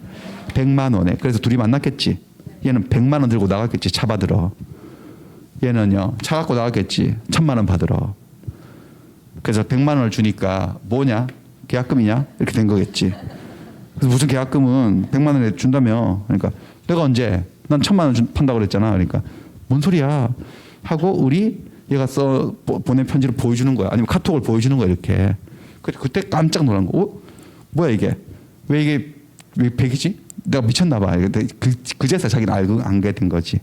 [SPEAKER 1] 100만 원에. 그래서 둘이 만났겠지. 얘는 100만 원 들고 나갔겠지. 차 받으러. 얘는요, 차 갖고 나갔겠지. 1,000만 원 받으러. 그래서 100만 원을 주니까 뭐냐? 계약금이냐? 이렇게 된 거겠지. 그래서 무슨 계약금은 100만 원에 준다며. 그러니까 내가 언제? 난 1,000만 원 판다고 그랬잖아. 그러니까 뭔 소리야? 하고 얘가 보낸 편지를 보여주는 거야. 아니면 카톡을 보여주는 거야 이렇게. 그때 깜짝 놀란 거. 뭐야 이게? 왜 100이지? 내가 미쳤나 봐. 그제서 자기는 알게 된 거지.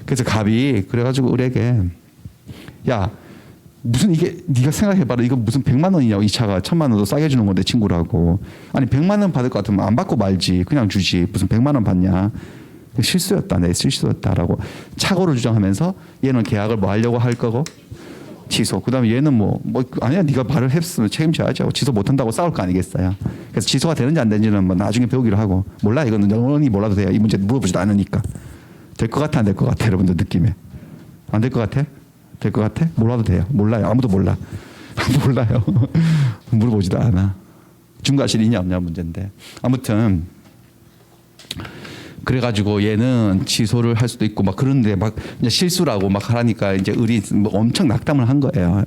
[SPEAKER 1] 그래서 갑이 그래가지고 을에게 야 무슨 이게 네가 생각해봐라. 이거 무슨 100만 원이냐고. 이 차가 1,000만 원도 싸게 주는 건데 친구라고. 아니 100만 원 받을 것 같으면 안 받고 말지. 그냥 주지. 무슨 100만 원 받냐. 실수였다. 내 실수였다라고 착오를 주장하면서 얘는 계약을 뭐 하려고 할 거고 취소. 그다음에 얘는 뭐 아니야 네가 말을 했으면 책임져야지 하고 취소 못한다고 싸울 거 아니겠어요. 그래서 취소가 되는지 안 되는지는 뭐 나중에 배우기로 하고 몰라. 이거는 영원히 몰라도 돼요. 이 문제 물어보지도 않으니까. 될 것 같아 안 될 것 같아 여러분들 느낌에. 안 될 것 같아? 될 것 같아? 몰라도 돼요. 몰라요. 아무도 몰라. 몰라요. 물어보지도 않아. 중과실 있냐 없냐 문제인데. 아무튼 그래가지고 얘는 취소를 할 수도 있고 막 그런데 막 이제 실수라고 막 하니까 이제 을이 뭐 엄청 낙담을 한 거예요.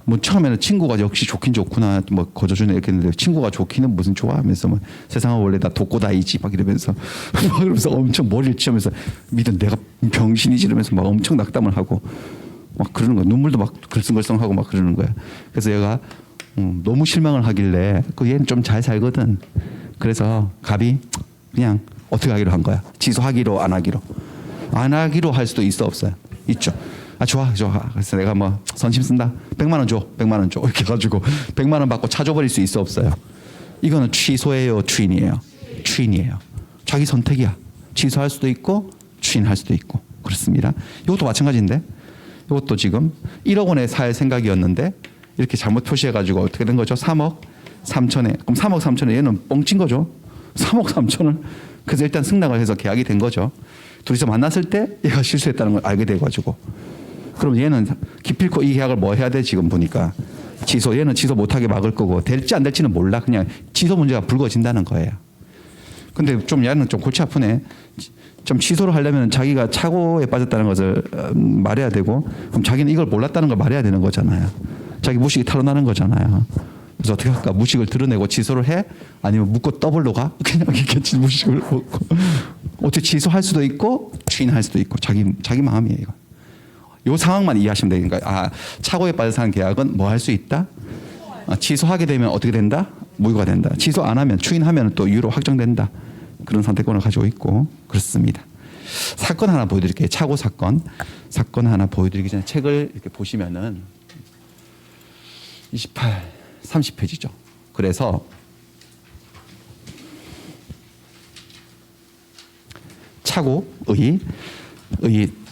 [SPEAKER 1] 뭐 처음에는 친구가 역시 좋긴 좋구나 뭐 거저주네 이렇게 했는데 친구가 좋기는 무슨 좋아하면서 뭐 세상은 원래 다 독고다이지 막 이러면서 막 그러면서 엄청 머리를 치면서 믿은 내가 병신이지 이러면서 막 엄청 낙담을 하고 막 그러는 거야. 눈물도 막 글썽글썽하고 막 그러는 거야. 그래서 얘가 너무 실망을 하길래 얘는 좀 잘 살거든. 그래서 갑이 그냥 어떻게 하기로 한 거야? 취소하기로 안 하기로? 안 하기로 할 수도 있어 없어요? 있죠. 아 좋아. 그래서 내가 뭐 선심 쓴다. 100만 원 줘. 100만 원 줘. 이렇게 해가지고 100만 원 받고 차 줘버릴 수 있어 없어요? 이거는 취소예요, 추인이에요? 추인이에요. 자기 선택이야. 취소할 수도 있고 추인할 수도 있고 그렇습니다. 이것도 마찬가지인데 이것도 지금 1억 원에 살 생각이었는데 이렇게 잘못 표시해가지고 어떻게 된 거죠? 3억 3천에. 그럼 3억 3천에 얘는 뻥친 거죠. 3억 3천을. 그래서 일단 승낙을 해서 계약이 된 거죠. 둘이서 만났을 때 얘가 실수했다는 걸 알게 돼가지고. 그럼 얘는 기필코 이 계약을 뭐 해야 돼? 지금 보니까 취소. 얘는 취소 못하게 막을 거고 될지 안 될지는 몰라. 그냥 취소 문제가 불거진다는 거예요. 근데 좀 얘는 좀 골치 아프네. 좀 취소를 하려면 자기가 착오에 빠졌다는 것을 말해야 되고, 그럼 자기는 이걸 몰랐다는 걸 말해야 되는 거잖아요. 자기 무식이 탈어나는 거잖아요. 그래서 어떻게 할까? 무식을 드러내고 취소를 해? 아니면 묻고 더블로 가? 그냥 이렇게 무식을 먹고. 어떻게 취소할 수도 있고 추인할 수도 있고 자기 마음이에요. 이거. 요 상황만 이해하시면 되는 거예요. 아, 착오에 빠져서 한 계약은 뭐 할 수 있다? 취소하게 되면 어떻게 된다? 무효가 된다. 취소 안 하면 추인하면 또 유효로 확정된다. 그런 선택권을 가지고 있고 그렇습니다. 사건 하나 보여드릴게요. 착오 사건. 사건 하나 보여드리기 전에 책을 이렇게 보시면은 28, 30페이지죠. 그래서 착오의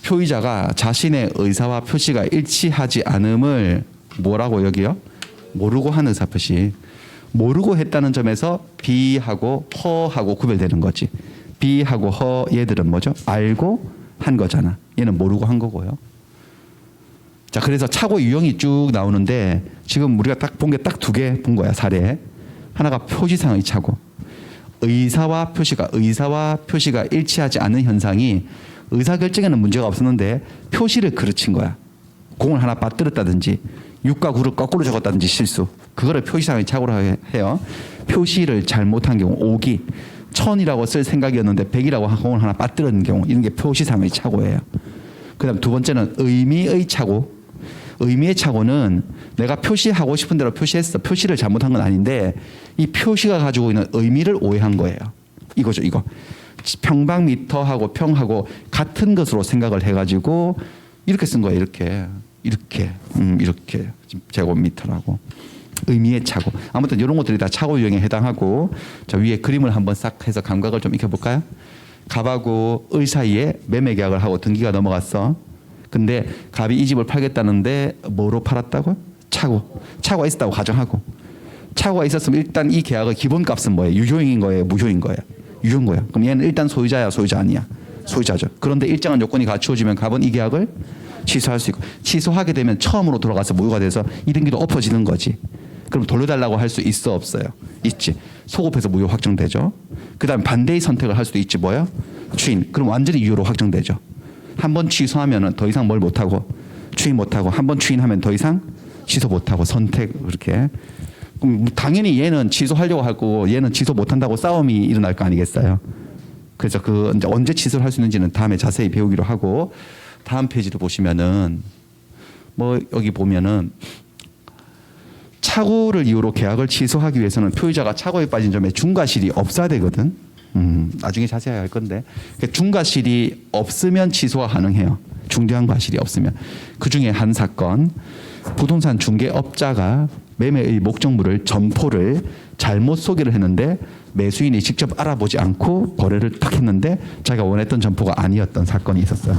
[SPEAKER 1] 표의자가 자신의 의사와 표시가 일치하지 않음을 뭐라고 여기요? 모르고 한 의사표시. 모르고 했다는 점에서 B하고 허하고 구별되는 거지. B하고 허 얘들은 뭐죠? 알고 한 거잖아. 얘는 모르고 한 거고요. 자, 그래서 착오 유형이 쭉 나오는데 지금 우리가 딱 본 게 딱 두 개 본 거야. 사례. 하나가 표시상의 착오. 의사와 표시가 일치하지 않는 현상이 의사결정에는 문제가 없었는데 표시를 그르친 거야. 공을 하나 빠뜨렸다든지 6과 9를 거꾸로 적었다든지 실수. 그거를 표시상의 착오로 해요. 표시를 잘못한 경우 5기 1000이라고 쓸 생각이었는데 100이라고 공을 하나 빠뜨리는 경우 이런 게 표시상의 착오예요. 그다음 두 번째는 의미의 착오. 의미의 착오는 내가 표시하고 싶은 대로 표시했어. 표시를 잘못한 건 아닌데 이 표시가 가지고 있는 의미를 오해한 거예요. 이거죠, 이거. 평방미터하고 평하고 같은 것으로 생각을 해가지고 이렇게 쓴 거예요. 이렇게 제곱미터라고. 의미의 착오. 아무튼 이런 것들이 다 착오 유형에 해당하고, 자, 위에 그림을 한번 싹 해서 감각을 좀 익혀볼까요? 갑하고 의 사이에 매매 계약을 하고 등기가 넘어갔어. 근데 갑이 이 집을 팔겠다는데 뭐로 팔았다고? 착오가 있었다고 가정하고. 착오가 있었으면 일단 이 계약의 기본값은 뭐예요? 유효인 거예요? 무효인 거예요? 유효인 거예요. 그럼 얘는 일단 소유자야? 소유자 아니야? 소유자죠. 그런데 일정한 요건이 갖추어지면 갑은 이 계약을 취소할 수 있고, 취소하게 되면 처음으로 돌아가서 무효가 돼서 이 등기도 엎어지는 거지. 그럼 돌려달라고 할 수 있어 없어요? 있지. 소급해서 무효 확정되죠. 그 다음에 반대의 선택을 할 수도 있지. 뭐야? 추인. 그럼 완전히 유효로 확정되죠. 한 번 취소하면 더 이상 뭘 못하고 추인 못하고, 한 번 추인하면 더 이상 취소 못하고 선택. 그렇게. 그럼 당연히 얘는 취소하려고 할 거고 얘는 취소 못한다고 싸움이 일어날 거 아니겠어요. 그래서 그 이제 언제 취소를 할 수 있는지는 다음에 자세히 배우기로 하고, 다음 페이지를 보시면은 뭐 여기 보면은 착오를 이유로 계약을 취소하기 위해서는 표의자가 착오에 빠진 점에 중과실이 없어야 되거든. 나중에 자세히 할 건데, 중과실이 없으면 취소가 가능해요. 중대한 과실이 없으면. 그 중에 한 사건, 부동산 중개업자가 매매의 목적물을 점포를 잘못 소개를 했는데 매수인이 직접 알아보지 않고 거래를 딱 했는데 자기가 원했던 점포가 아니었던 사건이 있었어요.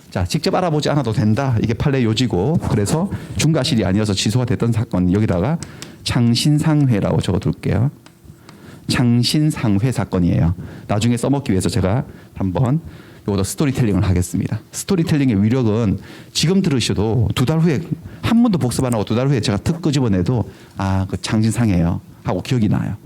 [SPEAKER 1] 자, 직접 알아보지 않아도 된다. 이게 판례 요지고, 그래서 중과실이 아니어서 취소가 됐던 사건, 여기다가 창신상회라고 적어둘게요. 창신상회 사건이에요. 나중에 써먹기 위해서 제가 한번 요것도 스토리텔링을 하겠습니다. 스토리텔링의 위력은 지금 들으셔도 두 달 후에 한 번도 복습 안 하고 두 달 후에 제가 툭 끄집어내도 그 창신상회예요 하고 기억이 나요.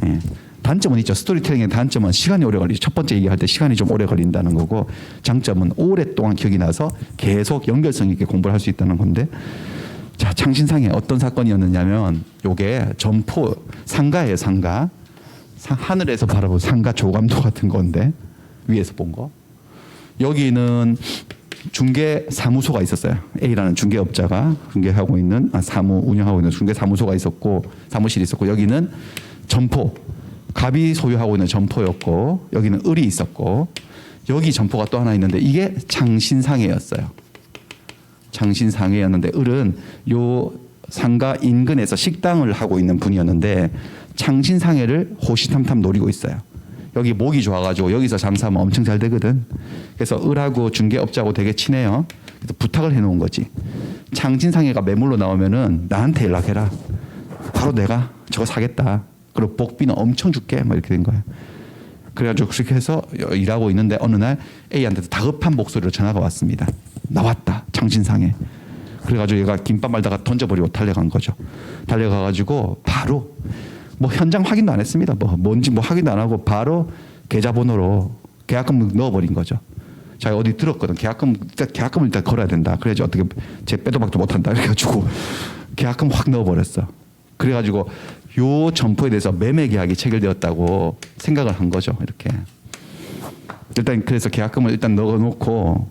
[SPEAKER 1] 예. 단점은 있죠. 스토리텔링의 단점은 시간이 오래 걸리죠. 첫 번째 얘기할 때 시간이 좀 오래 걸린다는 거고, 장점은 오랫동안 기억이 나서 계속 연결성 있게 공부를 할 수 있다는 건데, 자, 창신상회 어떤 사건이었느냐면 요게 점포 상가예요. 상가. 하늘에서 바라본 상가 조감도 같은 건데 위에서 본 거. 여기는 중개 사무소가 있었어요. A라는 중개업자가 중개하고 있는 운영하고 있는 중개 사무소가 있었고, 사무실이 있었고, 여기는 점포, 갑이 소유하고 있는 점포였고, 여기는 을이 있었고, 여기 점포가 또 하나 있는데 이게 창신상회였어요. 창신상회였는데 을은 요 상가 인근에서 식당을 하고 있는 분이었는데 창신상회를 호시탐탐 노리고 있어요. 여기 목이 좋아가지고 여기서 장사하면 엄청 잘 되거든. 그래서 을하고 중개업자하고 되게 친해요. 그래서 부탁을 해놓은 거지. 창신상해가 매물로 나오면은 나한테 연락해라. 바로 내가 저거 사겠다. 그리고 복비는 엄청 줄게. 막 이렇게 된 거예요. 그래가지고 그렇게 해서 일하고 있는데 어느 날 A한테도 다급한 목소리로 전화가 왔습니다. 나왔다. 창신상해. 그래가지고 얘가 김밥 말다가 던져버리고 달려간 거죠. 달려가가지고 바로 뭐 현장 확인도 안 했습니다. 뭔지 확인도 안 하고 바로 계좌번호로 계약금을 넣어버린 거죠. 자기 어디 들었거든. 계약금을 일단 걸어야 된다. 그래야지 어떻게 제 빼도 박도 못한다. 그래가지고 계약금 확 넣어버렸어. 그래가지고 요 점포에 대해서 매매 계약이 체결되었다고 생각을 한 거죠. 이렇게 일단 그래서 계약금을 일단 넣어놓고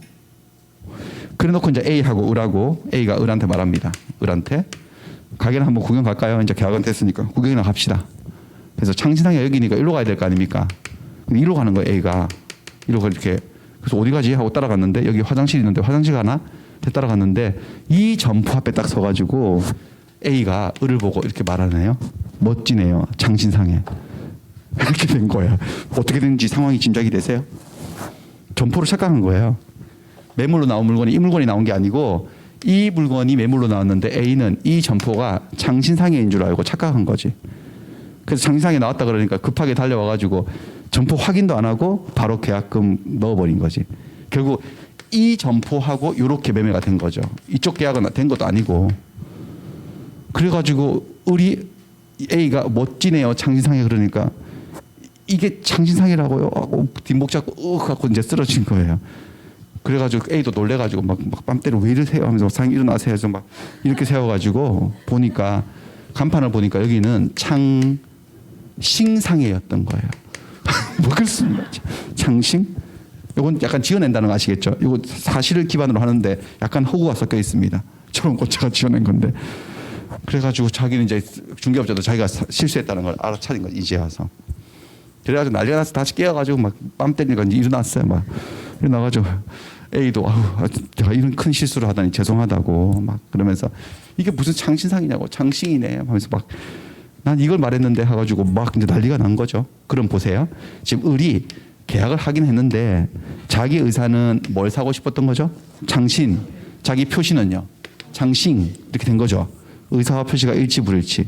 [SPEAKER 1] 그래놓고 이제 A하고 을하고 A가 을한테 말합니다. 을한테 가게는 한번 구경 갈까요? 이제 계약은 됐으니까 구경이나 갑시다. 그래서 창신상이 여기니까 일로 가야 될 거 아닙니까? 일로 가는 거예요. A가 일로 이렇게 그래서 어디 가지 하고 따라갔는데 여기 화장실 있는데 화장실 가나? 따라갔는데 이 점포 앞에 딱 서가지고 A가 을을 보고 이렇게 말하네요. 멋지네요. 창신상해. 이렇게 된 거예요. 어떻게 된지 상황이 짐작이 되세요? 점포를 착각한 거예요. 매물로 나온 물건이 이 물건이 나온 게 아니고 이 물건이 매물로 나왔는데 A는 이 점포가 창신상해인 줄 알고 착각한 거지. 그래서 창신상해 나왔다 그러니까 급하게 달려와가지고 점포 확인도 안 하고 바로 계약금 넣어버린 거지. 결국 이 점포하고 이렇게 매매가 된 거죠. 이쪽 계약은 된 것도 아니고. 그래가지고 우리 A가 멋지네요. 창신상해 그러니까 이게 창신상해라고요? 하고 뒷목 잡고 갖고 이제 쓰러진 거예요. 그래가지고 A도 놀래가지고 막 뺨때로 왜 이러세요 하면서 상이 일어나세요 해서 막 이렇게 세워가지고 보니까 간판을 보니까 여기는 창싱상해였던 거예요. 뭐 그렇습니다. 창싱? 이건 약간 지어낸다는 거 아시겠죠? 이거 사실을 기반으로 하는데 약간 허구가 섞여 있습니다. 저런 거 제가 지어낸 건데. 그래가지고 자기는 이제 중개업자도 자기가 실수했다는 걸 알아차린 거지 이제 와서. 그래가지고 난리가 나서 다시 깨어가지고 막 뺨 때리니까 이제 일어났어요. 막 일어나가지고 A도 제가 이런 큰 실수를 하다니 죄송하다고 막 그러면서 이게 무슨 창신상이냐고 창싱이네 하면서 막 난 이걸 말했는데 해가지고 막 이제 난리가 난 거죠. 그럼 보세요. 지금 을이 계약을 하긴 했는데 자기 의사는 뭘 사고 싶었던 거죠? 창신. 자기 표시는요? 창싱. 이렇게 된 거죠. 의사와 표시가 일치 불일치.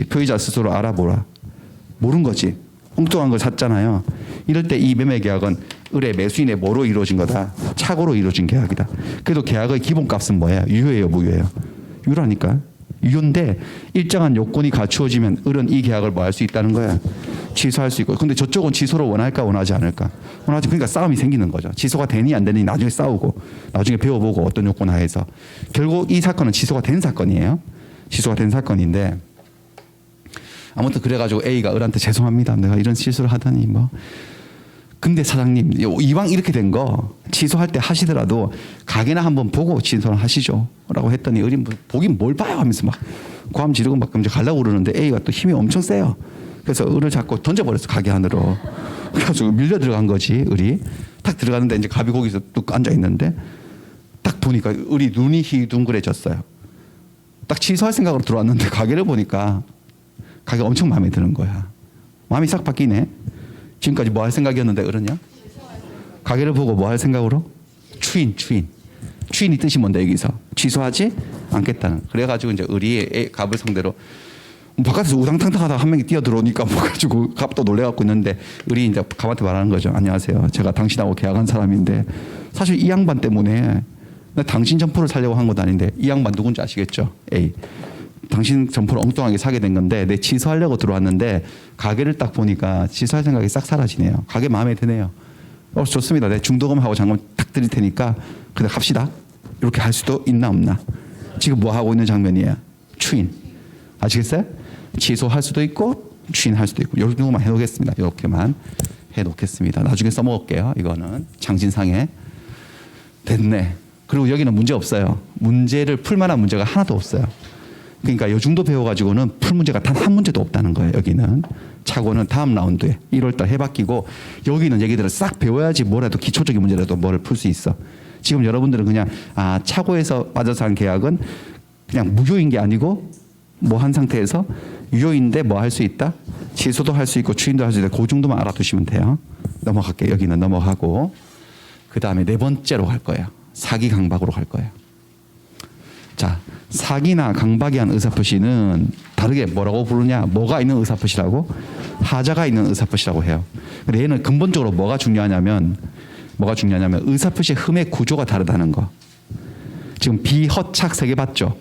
[SPEAKER 1] 표의자 스스로 알아보라. 모른 거지. 엉뚱한 걸 샀잖아요. 이럴 때 이 매매 계약은 을의 매수인의 뭐로 이루어진 거다? 착오로 이루어진 계약이다. 그래도 계약의 기본값은 뭐예요? 유효예요, 무효예요? 유효라니까. 유효인데 일정한 요건이 갖추어지면 을은 이 계약을 뭐 할 수 있다는 거야. 취소할 수 있고. 근데 저쪽은 취소를 원할까 원하지 않을까? 원하지. 그러니까 싸움이 생기는 거죠. 취소가 되니 안 되니 나중에 싸우고 나중에 배워보고 어떤 요건 하에서 결국 이 사건은 취소가 된 사건이에요. 취소가 된 사건인데 아무튼 그래가지고 A가 을한테 죄송합니다. 내가 이런 실수를 하다니 뭐. 근데 사장님 이왕 이렇게 된 거 취소할 때 하시더라도 가게나 한번 보고 취소를 하시죠 라고 했더니 을이 뭐 보긴 뭘 봐요 하면서 막 고함 지르고 막 이제 가려고 그러는데 A가 또 힘이 엄청 세요. 그래서 을을 잡고 던져버렸어 가게 안으로. 그래가지고 밀려 들어간 거지 을이. 딱 들어가는데 이제 갑이 거기서 뚝 앉아 있는데 딱 보니까 을이 눈이 희둥그레졌어요. 딱 취소할 생각으로 들어왔는데 가게를 보니까 가게가 엄청 마음에 드는 거야. 마음이 싹 바뀌네. 지금까지 뭐 할 생각이었는데 그러냐? 가게를 보고 뭐 할 생각으로? 추인이 뜻이 뭔데 여기서? 취소하지 않겠다는. 그래가지고 이제 을이 갑을 상대로 바깥에서 우당탕탕하다가 한 명이 뛰어들어오니까 뭐 가지고 갑도 놀래갖고 있는데 을이 이제 갑한테 말하는 거죠. 안녕하세요. 제가 당신하고 계약한 사람인데 사실 이 양반 때문에 나 당신 점포를 살려고 한 것도 아닌데 이 양반 누군지 아시겠죠? A. 당신 점포를 엉뚱하게 사게 된 건데 내 취소하려고 들어왔는데 가게를 딱 보니까 취소할 생각이 싹 사라지네요. 가게 마음에 드네요. 좋습니다. 내 중도금하고 잔금 딱 드릴 테니까 그래 갑시다. 이렇게 할 수도 있나 없나. 지금 뭐 하고 있는 장면이에요. 추인. 아시겠어요? 취소할 수도 있고 추인할 수도 있고 이렇게 정도만 해놓겠습니다. 이렇게만 해놓겠습니다. 나중에 써먹을게요. 이거는 장신상에 됐네. 그리고 여기는 문제 없어요. 문제를 풀 만한 문제가 하나도 없어요. 그러니까 요 정도 배워가지고는 풀 문제가 단 한 문제도 없다는 거예요. 여기는 차고는 다음 라운드에 1월달 해바뀌고 여기는 얘기들을 싹 배워야지 뭐라도 기초적인 문제라도 뭐를 풀 수 있어. 지금 여러분들은 그냥 차고에서 빠져서 한 계약은 그냥 무효인 게 아니고 뭐 한 상태에서 유효인데 뭐 할 수 있다? 취소도 할 수 있고 추인도 할 수 있다. 그 정도만 알아두시면 돼요. 넘어갈게요. 여기는 넘어가고 그 다음에 네 번째로 갈 거예요. 사기 강박으로 갈 거예요. 자, 사기나 강박이 한 의사표시는 다르게 뭐라고 부르냐? 뭐가 있는 의사표시라고? 하자가 있는 의사표시라고 해요. 근데 얘는 근본적으로 뭐가 중요하냐면 의사표시의 흠의 구조가 다르다는 거. 지금 비허착 세 개 봤죠?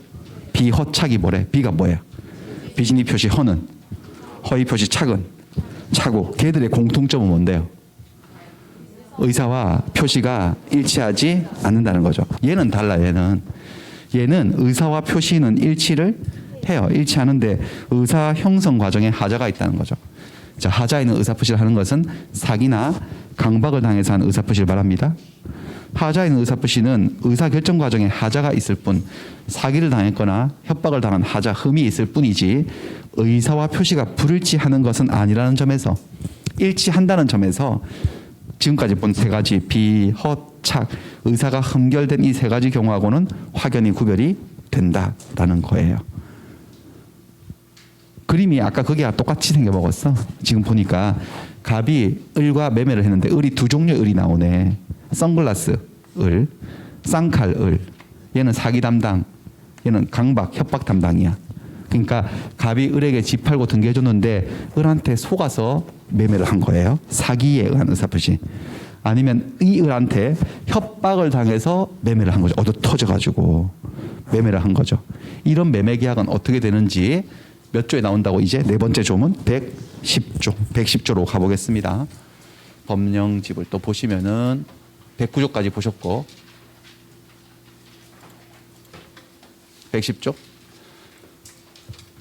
[SPEAKER 1] 비허착이 뭐래? 비가 뭐예요? 비진이 표시 허는, 허위 표시 착은, 차고. 걔들의 공통점은 뭔데요? 의사와 표시가 일치하지 않는다는 거죠. 얘는 달라. 얘는 의사와 표시는 일치를 해요. 일치하는데 의사 형성 과정에 하자가 있다는 거죠. 자, 하자 있는 의사표시를 하는 것은 사기나 강박을 당해서 하는 의사표시를 말합니다. 하자 있는 의사표시는 의사결정 과정에 하자가 있을 뿐, 사기를 당했거나 협박을 당한 하자, 흠이 있을 뿐이지 의사와 표시가 불일치하는 것은 아니라는 점에서, 일치한다는 점에서 지금까지 본 세 가지 비, 허, 착, 의사가 흠결된 이 세 가지 경우하고는 확연히 구별이 된다라는 거예요. 그림이 아까 거기가 똑같이 생겨 먹었어. 지금 보니까 갑이 을과 매매를 했는데 을이 두 종류의 을이 나오네. 선글라스 을, 쌍칼 을. 얘는 사기 담당, 얘는 강박, 협박 담당이야. 그러니까 갑이 을에게 집 팔고 등기해줬는데 을한테 속아서 매매를 한 거예요. 사기에 의한 의사표시. 아니면 이 을한테 협박을 당해서 매매를 한 거죠. 얻어 터져가지고 매매를 한 거죠. 이런 매매 계약은 어떻게 되는지 몇 조에 나온다고 이제 네 번째 조문 110조. 110조로 가보겠습니다. 법령집을 또 보시면은 109조까지 보셨고 110조.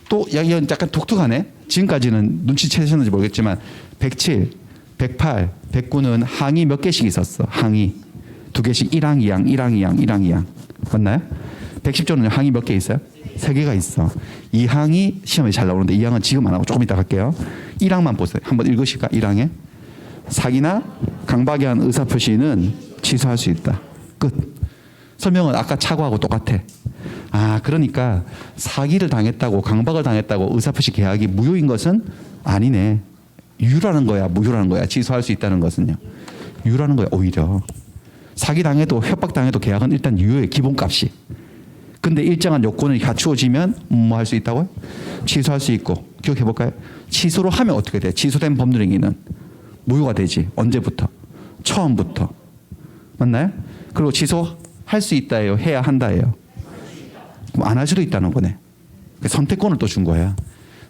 [SPEAKER 1] 또 이건 약간 독특하네. 지금까지는 눈치채셨는지 모르겠지만 107, 108, 109는 항이 몇 개씩 있었어. 항이 두 개씩 1항, 2항, 1항, 2항, 1항, 2항. 맞나요? 110조는 항이 몇 개 있어요? 3개가 있어. 2항이 시험에 잘 나오는데 2항은 지금 안 하고 조금 이따 갈게요. 1항만 보세요. 한번 읽으실까? 1항에 사기나 강박에 한 의사표시는 취소할 수 있다. 끝. 설명은 아까 차고하고 똑같아. 아, 그러니까 사기를 당했다고 강박을 당했다고 의사표시 계약이 무효인 것은 아니네. 유효라는 거야, 무효라는 거야. 취소할 수 있다는 것은요. 유효라는 거야, 오히려. 사기 당해도 협박 당해도 계약은 일단 유효의 기본값이. 근데 일정한 요건을 갖추어지면 뭐 할 수 있다고요? 취소할 수 있고. 기억해 볼까요? 취소를 하면 어떻게 돼? 취소된 법률행위는 무효가 되지. 언제부터? 처음부터. 맞나요? 그리고 취소할 수 있다예요? 해야 한다예요? 그럼 안 할 수도 있다는 거네. 선택권을 또 준 거야.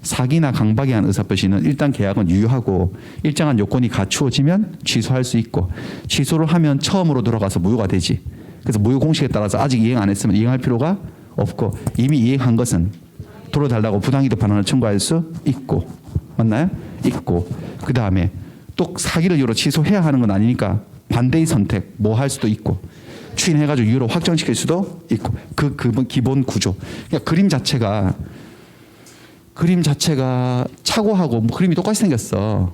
[SPEAKER 1] 사기나 강박에 한 의사표시는 일단 계약은 유효하고 일정한 요건이 갖추어지면 취소할 수 있고 취소를 하면 처음으로 돌아가서 무효가 되지. 그래서 무효 공식에 따라서 아직 이행 안 했으면 이행할 필요가 없고 이미 이행한 것은 돌려달라고 부당이득 반환을 청구할 수 있고. 맞나요? 있고. 그 다음에 또 사기를 이유로 취소해야 하는 건 아니니까 반대의 선택 뭐 할 수도 있고 추인해가지고 유효로 확정시킬 수도 있고. 그 기본 구조. 그러니까 그림 자체가 차고하고 뭐 그림이 똑같이 생겼어.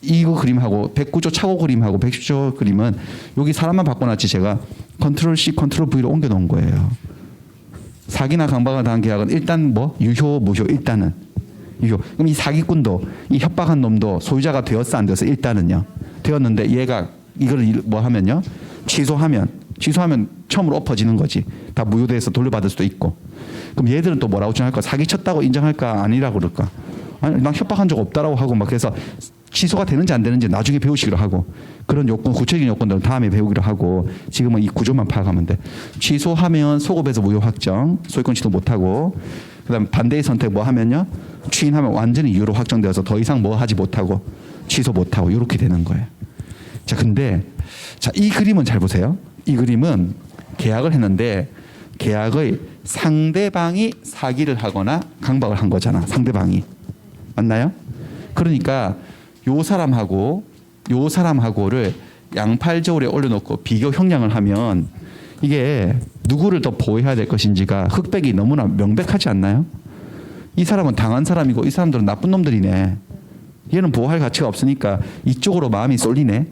[SPEAKER 1] 이거 그림하고 109조 차고 그림하고 110조 그림은 여기 사람만 바꿔놨지 제가 컨트롤 C 컨트롤 V로 옮겨 놓은 거예요. 사기나 강박을 당한 계약은 일단 뭐 유효 무효 일단은 유효. 그럼 이 사기꾼도 이 협박한 놈도 소유자가 되었어 안 되었어? 일단은요. 되었는데 얘가 이걸 뭐 하면요. 취소하면 처음으로 엎어지는 거지. 다 무효돼서 돌려받을 수도 있고. 그럼 얘들은 또 뭐라고 주장할까? 사기쳤다고 인정할까? 아니라고 그럴까? 아니, 난 협박한 적 없다라고 하고 막 그래서 취소가 되는지 안 되는지 나중에 배우시기로 하고 그런 요건, 구체적인 요건들은 다음에 배우기로 하고 지금은 이 구조만 파악하면 돼. 취소하면 소급해서 무효 확정, 소유권 취소 못하고 그다음 반대의 선택 뭐 하면요. 추인하면 완전히 유효로 확정되어서 더 이상 뭐 하지 못하고 취소 못하고 이렇게 되는 거예요. 자, 근데 이 그림은 잘 보세요. 이 그림은 계약을 했는데 계약의 상대방이 사기를 하거나 강박을 한 거잖아. 상대방이. 맞나요? 그러니까 요 사람하고를 양팔 저울에 올려놓고 비교 형량을 하면 이게 누구를 더 보호해야 될 것인지가 흑백이 너무나 명백하지 않나요? 이 사람은 당한 사람이고 이 사람들은 나쁜 놈들이네. 얘는 보호할 가치가 없으니까 이쪽으로 마음이 쏠리네.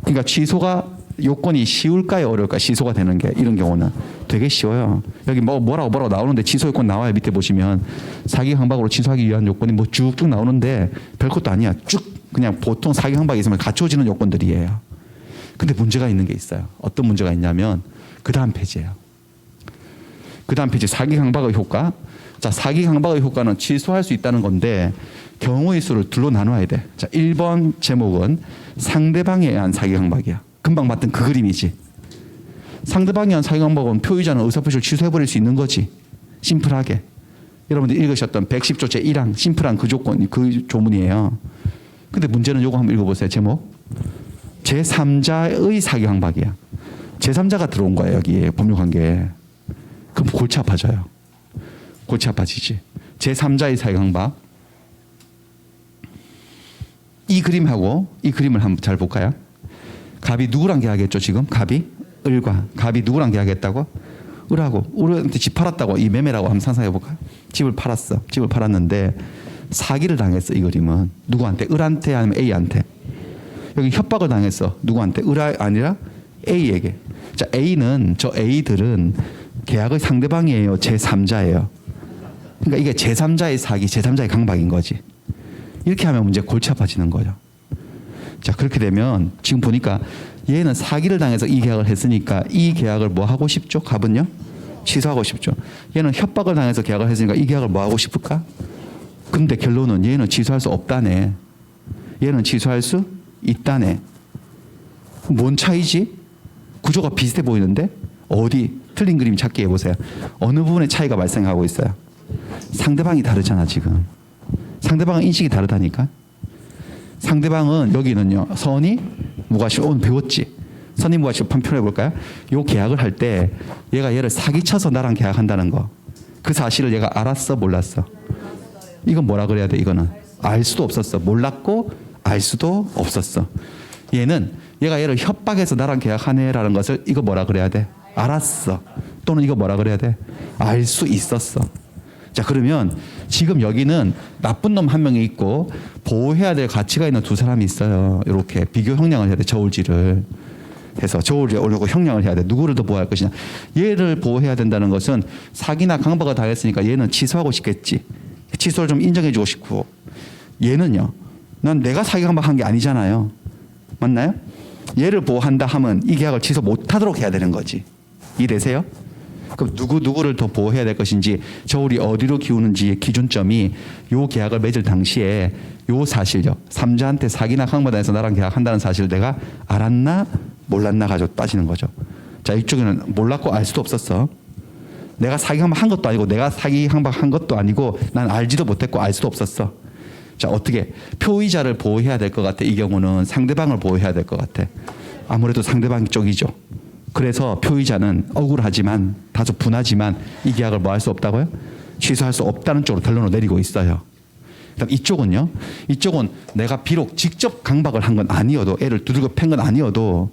[SPEAKER 1] 그러니까 취소가 요건이 쉬울까요? 어려울까요? 취소가 되는 게 이런 경우는 되게 쉬워요. 여기 뭐라고 나오는데 취소 요건 나와요. 밑에 보시면 사기 강박으로 취소하기 위한 요건이 뭐 쭉쭉 나오는데 별것도 아니야. 쭉 그냥 보통 사기 강박이 있으면 갖춰지는 요건들이에요. 근데 문제가 있는 게 있어요. 어떤 문제가 있냐면 그 다음 페이지예요. 그다음 페이지 사기 강박의 효과. 자, 사기 강박의 효과는 취소할 수 있다는 건데 경우의 수를 둘로 나눠야 돼. 자, 1번 제목은 상대방에 의한 사기 강박이야. 금방 봤던 그 그림이지. 상대방에 의한 사기 강박은 표의자는 의사표시를 취소해버릴 수 있는 거지. 심플하게. 여러분들 읽으셨던 110조 제1항 심플한 그 조건, 그 조문이에요. 근데 문제는 요거 한번 읽어보세요. 제목. 제3자의 사기 강박이야. 제3자가 들어온 거예요. 여기에 법률관계에. 그럼 골치 아파져요. 골치 아파지지. 제3자의 사기 강박. 이 그림하고 이 그림을 한번 잘 볼까요? 갑이 누구랑 계약했죠 지금? 갑이? 을과. 갑이 누구랑 계약했다고? 을하고. 을한테 집 팔았다고. 이 매매라고 한번 상상해 볼까요? 집을 팔았어. 집을 팔았는데 사기를 당했어. 이 그림은. 누구한테? 을한테 아니면 A한테? 여기 협박을 당했어. 누구한테? 을이 아니라 A에게. 자, A는, 저 A들은 계약의 상대방이에요. 제3자예요. 그러니까 이게 제3자의 사기, 제3자의 강박인 거지. 이렇게 하면 문제 골치 아파지는 거죠. 자, 그렇게 되면 지금 보니까 얘는 사기를 당해서 이 계약을 했으니까 이 계약을 뭐 하고 싶죠? 갑은요? 취소하고 싶죠. 얘는 협박을 당해서 계약을 했으니까 이 계약을 뭐 하고 싶을까? 근데 결론은 얘는 취소할 수 없다네. 얘는 취소할 수 있다네. 뭔 차이지? 구조가 비슷해 보이는데 어디 틀린 그림 찾기 해보세요. 어느 부분에 차이가 발생하고 있어요? 상대방이 다르잖아 지금. 상대방은 인식이 다르다니까. 상대방은 여기는요. 선이 무과실 오늘 배웠지. 선이 무과실 판표해 볼까요? 요 계약을 할 때 얘가 얘를 사기쳐서 나랑 계약한다는 거. 그 사실을 얘가 알았어 몰랐어? 이건 뭐라 그래야 돼? 이거는 알 수도 없었어. 몰랐고 알 수도 없었어. 얘는 얘가 얘를 협박해서 나랑 계약하네라는 것을 이거 뭐라 그래야 돼? 알았어. 또는 이거 뭐라 그래야 돼? 알 수 있었어. 자, 그러면 지금 여기는 나쁜 놈 한 명이 있고 보호해야 될 가치가 있는 두 사람이 있어요. 이렇게 비교 형량을 해야 돼. 저울질을 해서 저울질에 올리고 형량을 해야 돼. 누구를 더 보호할 것이냐. 얘를 보호해야 된다는 것은 사기나 강박을 당했으니까 얘는 취소하고 싶겠지. 취소를 좀 인정해 주고 싶고, 얘는요. 난 내가 사기 강박한 게 아니잖아요. 맞나요? 얘를 보호한다 하면 이 계약을 취소 못하도록 해야 되는 거지. 이해되세요? 그럼 누구를 더 보호해야 될 것인지, 저울이 어디로 기우는지의 기준점이 요 계약을 맺을 당시에 요 사실요. 3자한테 사기나 강박당해서 나랑 계약한다는 사실을 내가 알았나 몰랐나 가지고 따지는 거죠. 자, 이쪽에는 몰랐고 알 수도 없었어. 내가 사기 강박한 것도 아니고 내가 사기 강박한 것도 아니고 난 알지도 못했고 알 수도 없었어. 자, 어떻게 표의자를 보호해야 될 것 같아. 이 경우는 상대방을 보호해야 될 것 같아. 아무래도 상대방 쪽이죠. 그래서 표의자는 억울하지만 다소 분하지만 이 계약을 뭐 할 수 없다고요? 취소할 수 없다는 쪽으로 결론을 내리고 있어요. 그다음 이쪽은요. 이쪽은 내가 비록 직접 강박을 한 건 아니어도, 애를 두들겨 팬 건 아니어도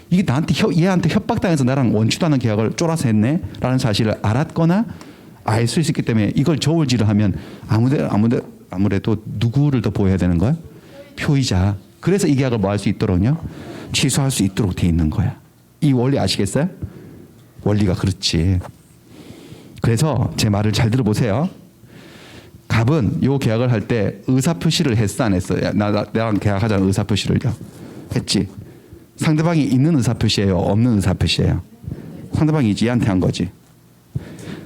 [SPEAKER 1] 이게 나한테 얘한테 협박당해서 나랑 원치도 않은 계약을 쫄아서 했네라는 사실을 알았거나 알 수 있었기 때문에 이걸 저울질을 하면 아무래도 누구를 더 보호해야 되는 거야? 표의자. 그래서 이 계약을 뭐 할 수 있도록요? 취소할 수 있도록 돼 있는 거야. 이 원리 아시겠어요? 원리가 그렇지. 그래서 제 말을 잘 들어보세요. 갑은 요 계약을 할 때 의사표시를 했어 안 했어? 나랑 계약하자는 의사표시를요. 했지. 상대방이 있는 의사표시예요? 없는 의사표시예요? 상대방이 얘한테 한 거지.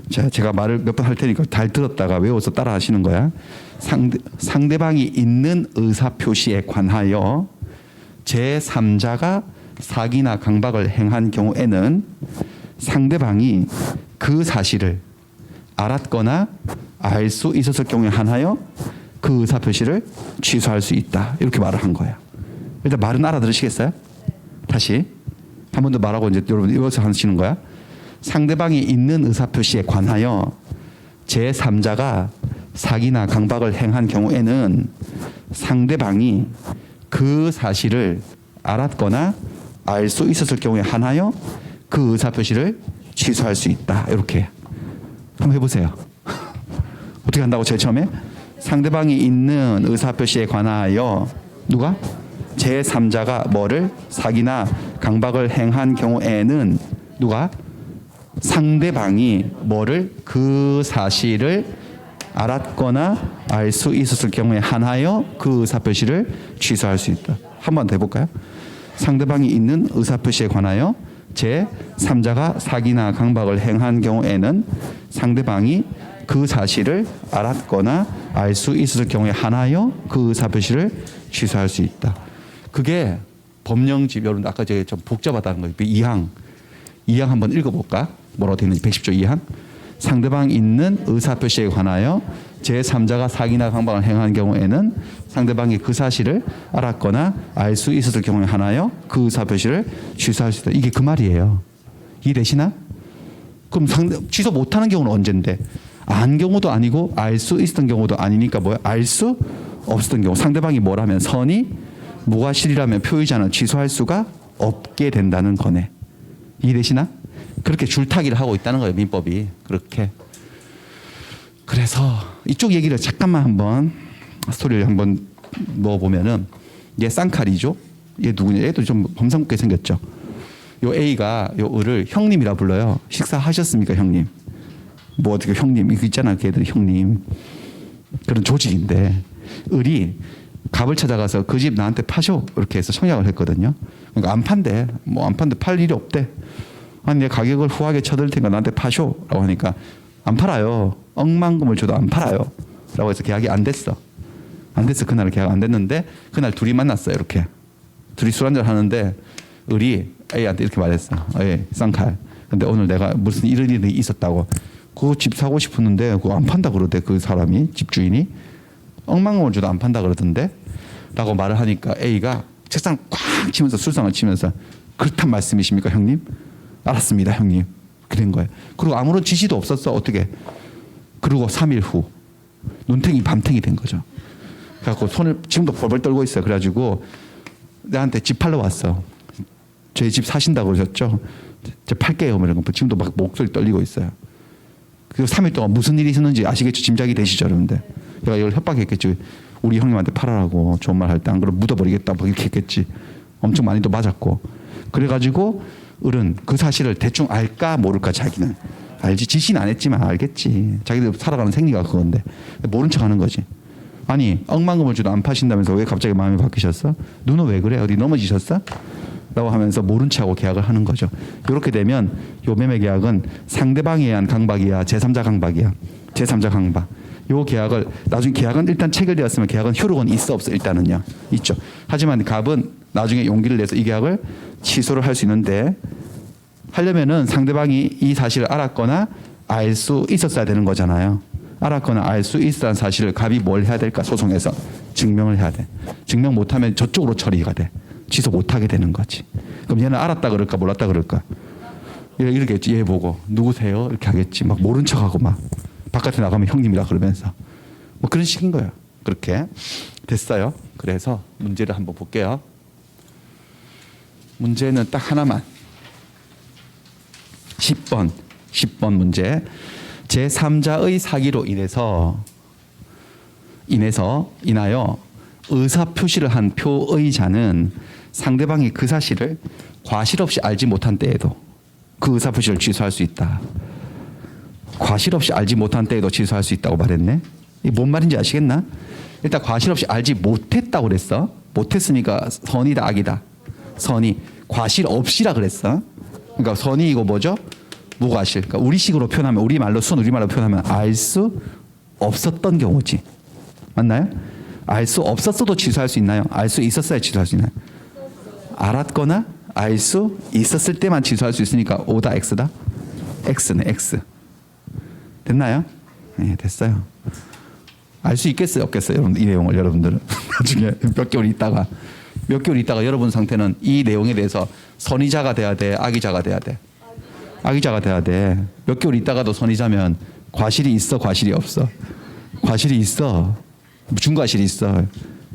[SPEAKER 1] 자, 제가 말을 몇 번 할 테니까 잘 들었다가 외워서 따라 하시는 거야. 상대방이 있는 의사표시에 관하여 제3자가 사기나 강박을 행한 경우에는 상대방이 그 사실을 알았거나 알 수 있었을 경우에 한하여 그 의사표시를 취소할 수 있다. 이렇게 말을 한 거야. 일단 말은 알아들으시겠어요? 다시 한 번 더 말하고 이제 여러분 이어서 하시는 거야. 상대방이 있는 의사표시에 관하여 제3자가 사기나 강박을 행한 경우에는 상대방이 그 사실을 알았거나 알 수 있었을 경우에 한하여 그 의사표시를 취소할 수 있다. 이렇게 한번 해보세요. 어떻게 한다고? 제일 처음에 상대방이 있는 의사표시에 관하여 누가? 제3자가 뭐를? 사기나 강박을 행한 경우에는 누가? 상대방이 뭐를? 그 사실을 알았거나 알 수 있었을 경우에 한하여 그 의사표시를 취소할 수 있다. 한 번 더 해볼까요? 상대방이 있는 의사표시에 관하여 제3자가 사기나 강박을 행한 경우에는 상대방이 그 사실을 알았거나 알 수 있을 경우에 하나여 그 의사 표시를 취소할 수 있다. 그게 법령집 여러분 아까 제가 좀 복잡하다는 거예요. 2항 한번 읽어볼까? 뭐라고 되어 있는지 110조 2항. 상대방 있는 의사 표시에 관하여 제3자가 사기나 강박을 행한 경우에는 상대방이 그 사실을 알았거나 알 수 있었을 경우에 하나여 그 의사 표시를 취소할 수 있다. 이게 그 말이에요. 이해되시나? 그럼 취소 못하는 경우는 언젠데? 안 경우도 아니고 알 수 있었던 경우도 아니니까 뭐야? 알 수 없었던 경우. 상대방이 뭐라면 선이 무과실이라면 표의자는 취소할 수가 없게 된다는 거네. 이해되시나? 그렇게 줄타기를 하고 있다는 거예요. 민법이. 그렇게. 그래서 이쪽 얘기를 잠깐만 한번 스토리를 한번 넣어보면은 얘 쌍칼이죠. 얘 누구냐? 얘도 좀 범상궂게 생겼죠. 요 A가 요 을을 형님이라 불러요. 식사하셨습니까, 형님? 뭐 어떻게 형님 이거 있잖아. 걔들 형님. 그런 조직인데 을이 갑을 찾아가서 그 집 나한테 파쇼 이렇게 해서 청약을 했거든요. 그러니까 안 판대. 뭐 안 판대 팔 일이 없대. 아니 내 가격을 후하게 쳐들 테니까 나한테 파쇼라고 하니까 안 팔아요. 억만금을 줘도 안 팔아요. 라고 해서 계약이 안 됐어. 안 됐어. 그날 계약 안 됐는데 그날 둘이 만났어요. 이렇게. 둘이 술 한잔 하는데 을이 A한테 이렇게 말했어. 예, 쌍칼. 근데 오늘 내가 무슨 이런 일이 있었다고. 그거 집 사고 싶었는데 그거 안 판다 그러대. 그 사람이 집주인이. 억만금을 줘도 안 판다 그러던데. 라고 말을 하니까 A가 책상 꽉 치면서 술상을 치면서 그렇단 말씀이십니까 형님? 알았습니다 형님. 그런 거예요. 그리고 아무런 지시도 없었어. 어떻게. 그리고 3일 후 눈탱이 밤탱이 된 거죠. 그래갖고 손을 지금도 벌벌 떨고 있어요. 그래가지고 나한테 집 팔러 왔어. 저희 집 사신다고 그러셨죠? 저 팔게요. 뭐 이런 거. 지금도 막 목소리 떨리고 있어요. 그리고 3일 동안 무슨 일이 있었는지 아시겠죠? 짐작이 되시죠 여러분들. 내가 이걸 협박했겠지. 우리 형님한테 팔아라고 좋은 말 할 때 안 그러면 묻어버리겠다 뭐 이렇게 했겠지. 엄청 많이 또 맞았고. 그래가지고 을은 그 사실을 대충 알까 모를까 자기는. 알지. 지시는 안 했지만 알겠지. 자기들 살아가는 생리가 그건데. 모른 척 하는 거지. 아니 억만금을 줘도 안 파신다면서 왜 갑자기 마음이 바뀌셨어? 누는 왜 그래? 어디 넘어지셨어? 라고 하면서 모른 척하고 계약을 하는 거죠. 이렇게 되면 요 매매 계약은 상대방에 의한 강박이야. 제3자 강박이야. 제3자 강박. 요 계약을 나중에 계약은 일단 체결되었으면 계약은 효력은 있어 없어 일단은요. 있죠. 하지만 갑은 나중에 용기를 내서 이 계약을 취소를 할 수 있는데 하려면은 상대방이 이 사실을 알았거나 알 수 있었어야 되는 거잖아요. 알았거나 알 수 있었다는 사실을 갑이 뭘 해야 될까? 소송에서 증명을 해야 돼. 증명 못하면 저쪽으로 처리가 돼. 취소 못하게 되는 거지. 그럼 얘는 알았다 그럴까 몰랐다 그럴까? 이렇게 했지. 얘 보고 누구세요? 이렇게 하겠지. 막 모른 척하고 막 바깥에 나가면 형님이라 그러면서 뭐 그런 식인 거예요. 그렇게 됐어요. 그래서 문제를 한번 볼게요. 문제는 딱 하나만. 10번 문제. 제3자의 사기로 인하여 의사 표시를 한 표의자는 상대방이 그 사실을 과실 없이 알지 못한 때에도 그 의사 표시를 취소할 수 있다. 과실 없이 알지 못한 때에도 취소할 수 있다고 말했네. 이게 뭔 말인지 아시겠나? 일단 과실 없이 알지 못했다고 그랬어. 못했으니까 선이다 악이다. 선이 과실 없이라 그랬어. 그러니까 선이 이거 뭐죠? 무과실. 그러니까 우리식으로 표현하면 우리말로 표현하면 알 수 없었던 경우지. 맞나요? 알 수 없었어도 취소할 수 있나요? 알 수 있었어야 취소할 수 있나요? 알았거나 알 수 있었을 때만 취소할 수 있으니까 O다 X다? X네 X. 됐나요? 네, 됐어요. 알 수 있겠어요, 없겠어요, 여러분? 이 내용을 여러분들은 나중에 몇 개월 있다가 여러분 상태는 이 내용에 대해서 선의자가 돼야 돼, 악의자가 돼야 돼. 악의자가 돼야 돼. 몇 개월 있다가도 선의자면 과실이 있어, 과실이 없어. 과실이 있어. 중과실이 있어.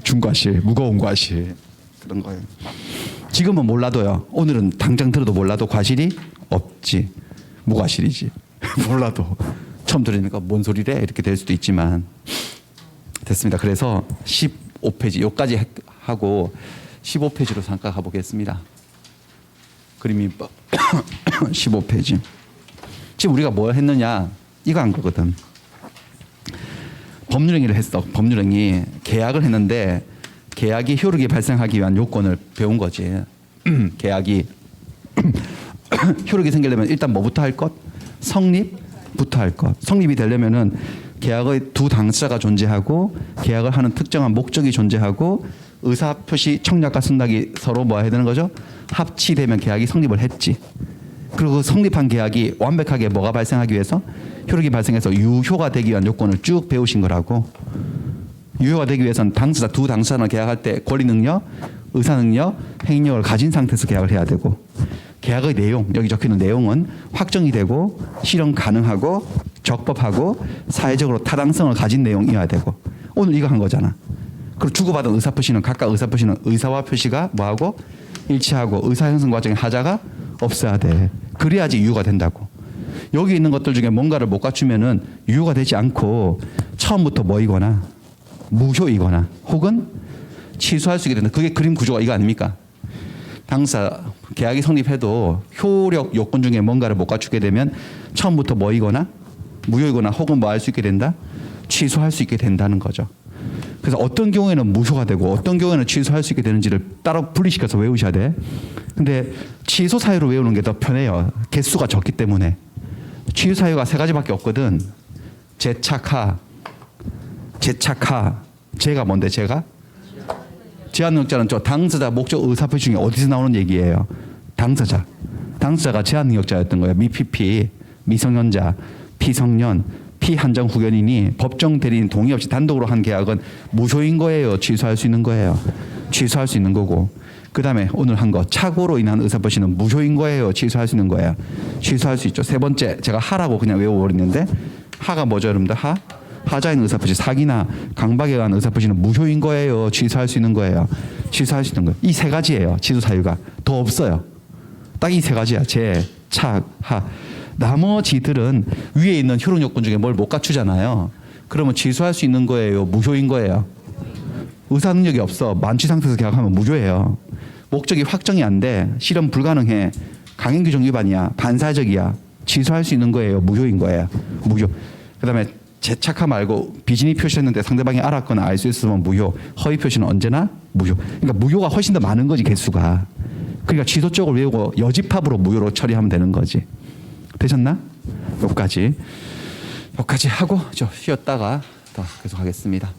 [SPEAKER 1] 중과실, 무거운 과실 그런 거예요. 지금은 몰라도요. 오늘은 당장 들어도 몰라도 과실이 없지. 무과실이지. 몰라도. 처음 들으니까 뭔 소리래? 이렇게 될 수도 있지만 됐습니다. 그래서 15페이지 여기까지 하고 15페이지로 잠깐 가보겠습니다. 그림이 15페이지. 지금 우리가 뭘 했느냐? 이거 한 거거든. 법률행위를 했어. 법률행위. 계약을 했는데 계약이 효력이 발생하기 위한 요건을 배운 거지. 계약이 효력이 생기려면 일단 뭐부터 할 것? 성립부터 할 것. 성립이 되려면은 계약의 두 당사자가 존재하고 계약을 하는 특정한 목적이 존재하고 의사표시 청약과 승낙이 서로 뭐 해야 되는 거죠? 합치되면 계약이 성립을 했지. 그리고 성립한 계약이 완벽하게 뭐가 발생하기 위해서 효력이 발생해서 유효가 되기 위한 요건을 쭉 배우신 거라고. 유효가 되기 위해서는 당사자 두 당사자는 계약할 때 권리 능력, 의사 능력, 행위력을 가진 상태에서 계약을 해야 되고 계약의 내용 여기 적혀있는 내용은 확정이 되고 실현 가능하고 적법하고 사회적으로 타당성을 가진 내용이어야 되고 오늘 이거 한 거잖아. 그리고 주고받은 의사표시는 각각 의사표시는 의사와 표시가 뭐하고 일치하고 의사 형성 과정의 하자가 없어야 돼. 그래야지 유효가 된다고. 여기 있는 것들 중에 뭔가를 못 갖추면은 유효가 되지 않고 처음부터 뭐이거나 무효이거나 혹은 취소할 수 있게 된다. 그게 그림 구조가 이거 아닙니까? 당사 계약이 성립해도 효력 요건 중에 뭔가를 못 갖추게 되면 처음부터 뭐이거나 무효이거나 혹은 뭐 할 수 있게 된다? 취소할 수 있게 된다는 거죠. 그래서 어떤 경우에는 무효가 되고 어떤 경우에는 취소할 수 있게 되는지를 따로 분리시켜서 외우셔야 돼. 근데 취소 사유로 외우는 게 더 편해요. 개수가 적기 때문에. 취소 사유가 세 가지밖에 없거든. 재착하. 제가 뭔데 제가? 제한 능력자는 저 당사자 목적 의사표시 중에 어디서 나오는 얘기예요? 당사자가 제한 능력자였던 거예요. 미PP, 미성년자, 피성년, 피한정 후견인이 법정 대리인 동의 없이 단독으로 한 계약은 무효인 거예요. 취소할 수 있는 거예요. 취소할 수 있는 거고. 그다음에 오늘 한 거 착오로 인한 의사표시는 무효인 거예요. 취소할 수 있는 거예요. 취소할 수 있죠. 세 번째 제가 하라고 그냥 외워버렸는데 하가 뭐죠 여러분들? 하자인 의사표시 사기나 강박에 의한 의사표시는 무효인 거예요. 취소할 수 있는 거예요. 취소할 수 있는 거예요. 이 세 가지예요. 취소 사유가. 더 없어요. 딱 이 세 가지야. 재, 착, 하. 나머지들은 위에 있는 효력 요건 중에 뭘 못 갖추잖아요. 그러면 취소할 수 있는 거예요. 무효인 거예요. 의사 능력이 없어. 만취 상태에서 계약하면 무효예요. 목적이 확정이 안 돼. 실현 불가능해. 강행 규정 위반이야. 반사적이야. 취소할 수 있는 거예요. 무효인 거예요. 무효. 그다음에 재착하 말고 비진이 표시했는데 상대방이 알았거나 알 수 있으면 무효. 허위 표시는 언제나 무효. 그러니까 무효가 훨씬 더 많은 거지 개수가. 그러니까 취소 쪽을 외우고 여집합으로 무효로 처리하면 되는 거지. 되셨나? 여기까지 하고 저 쉬었다가 더 계속 하겠습니다.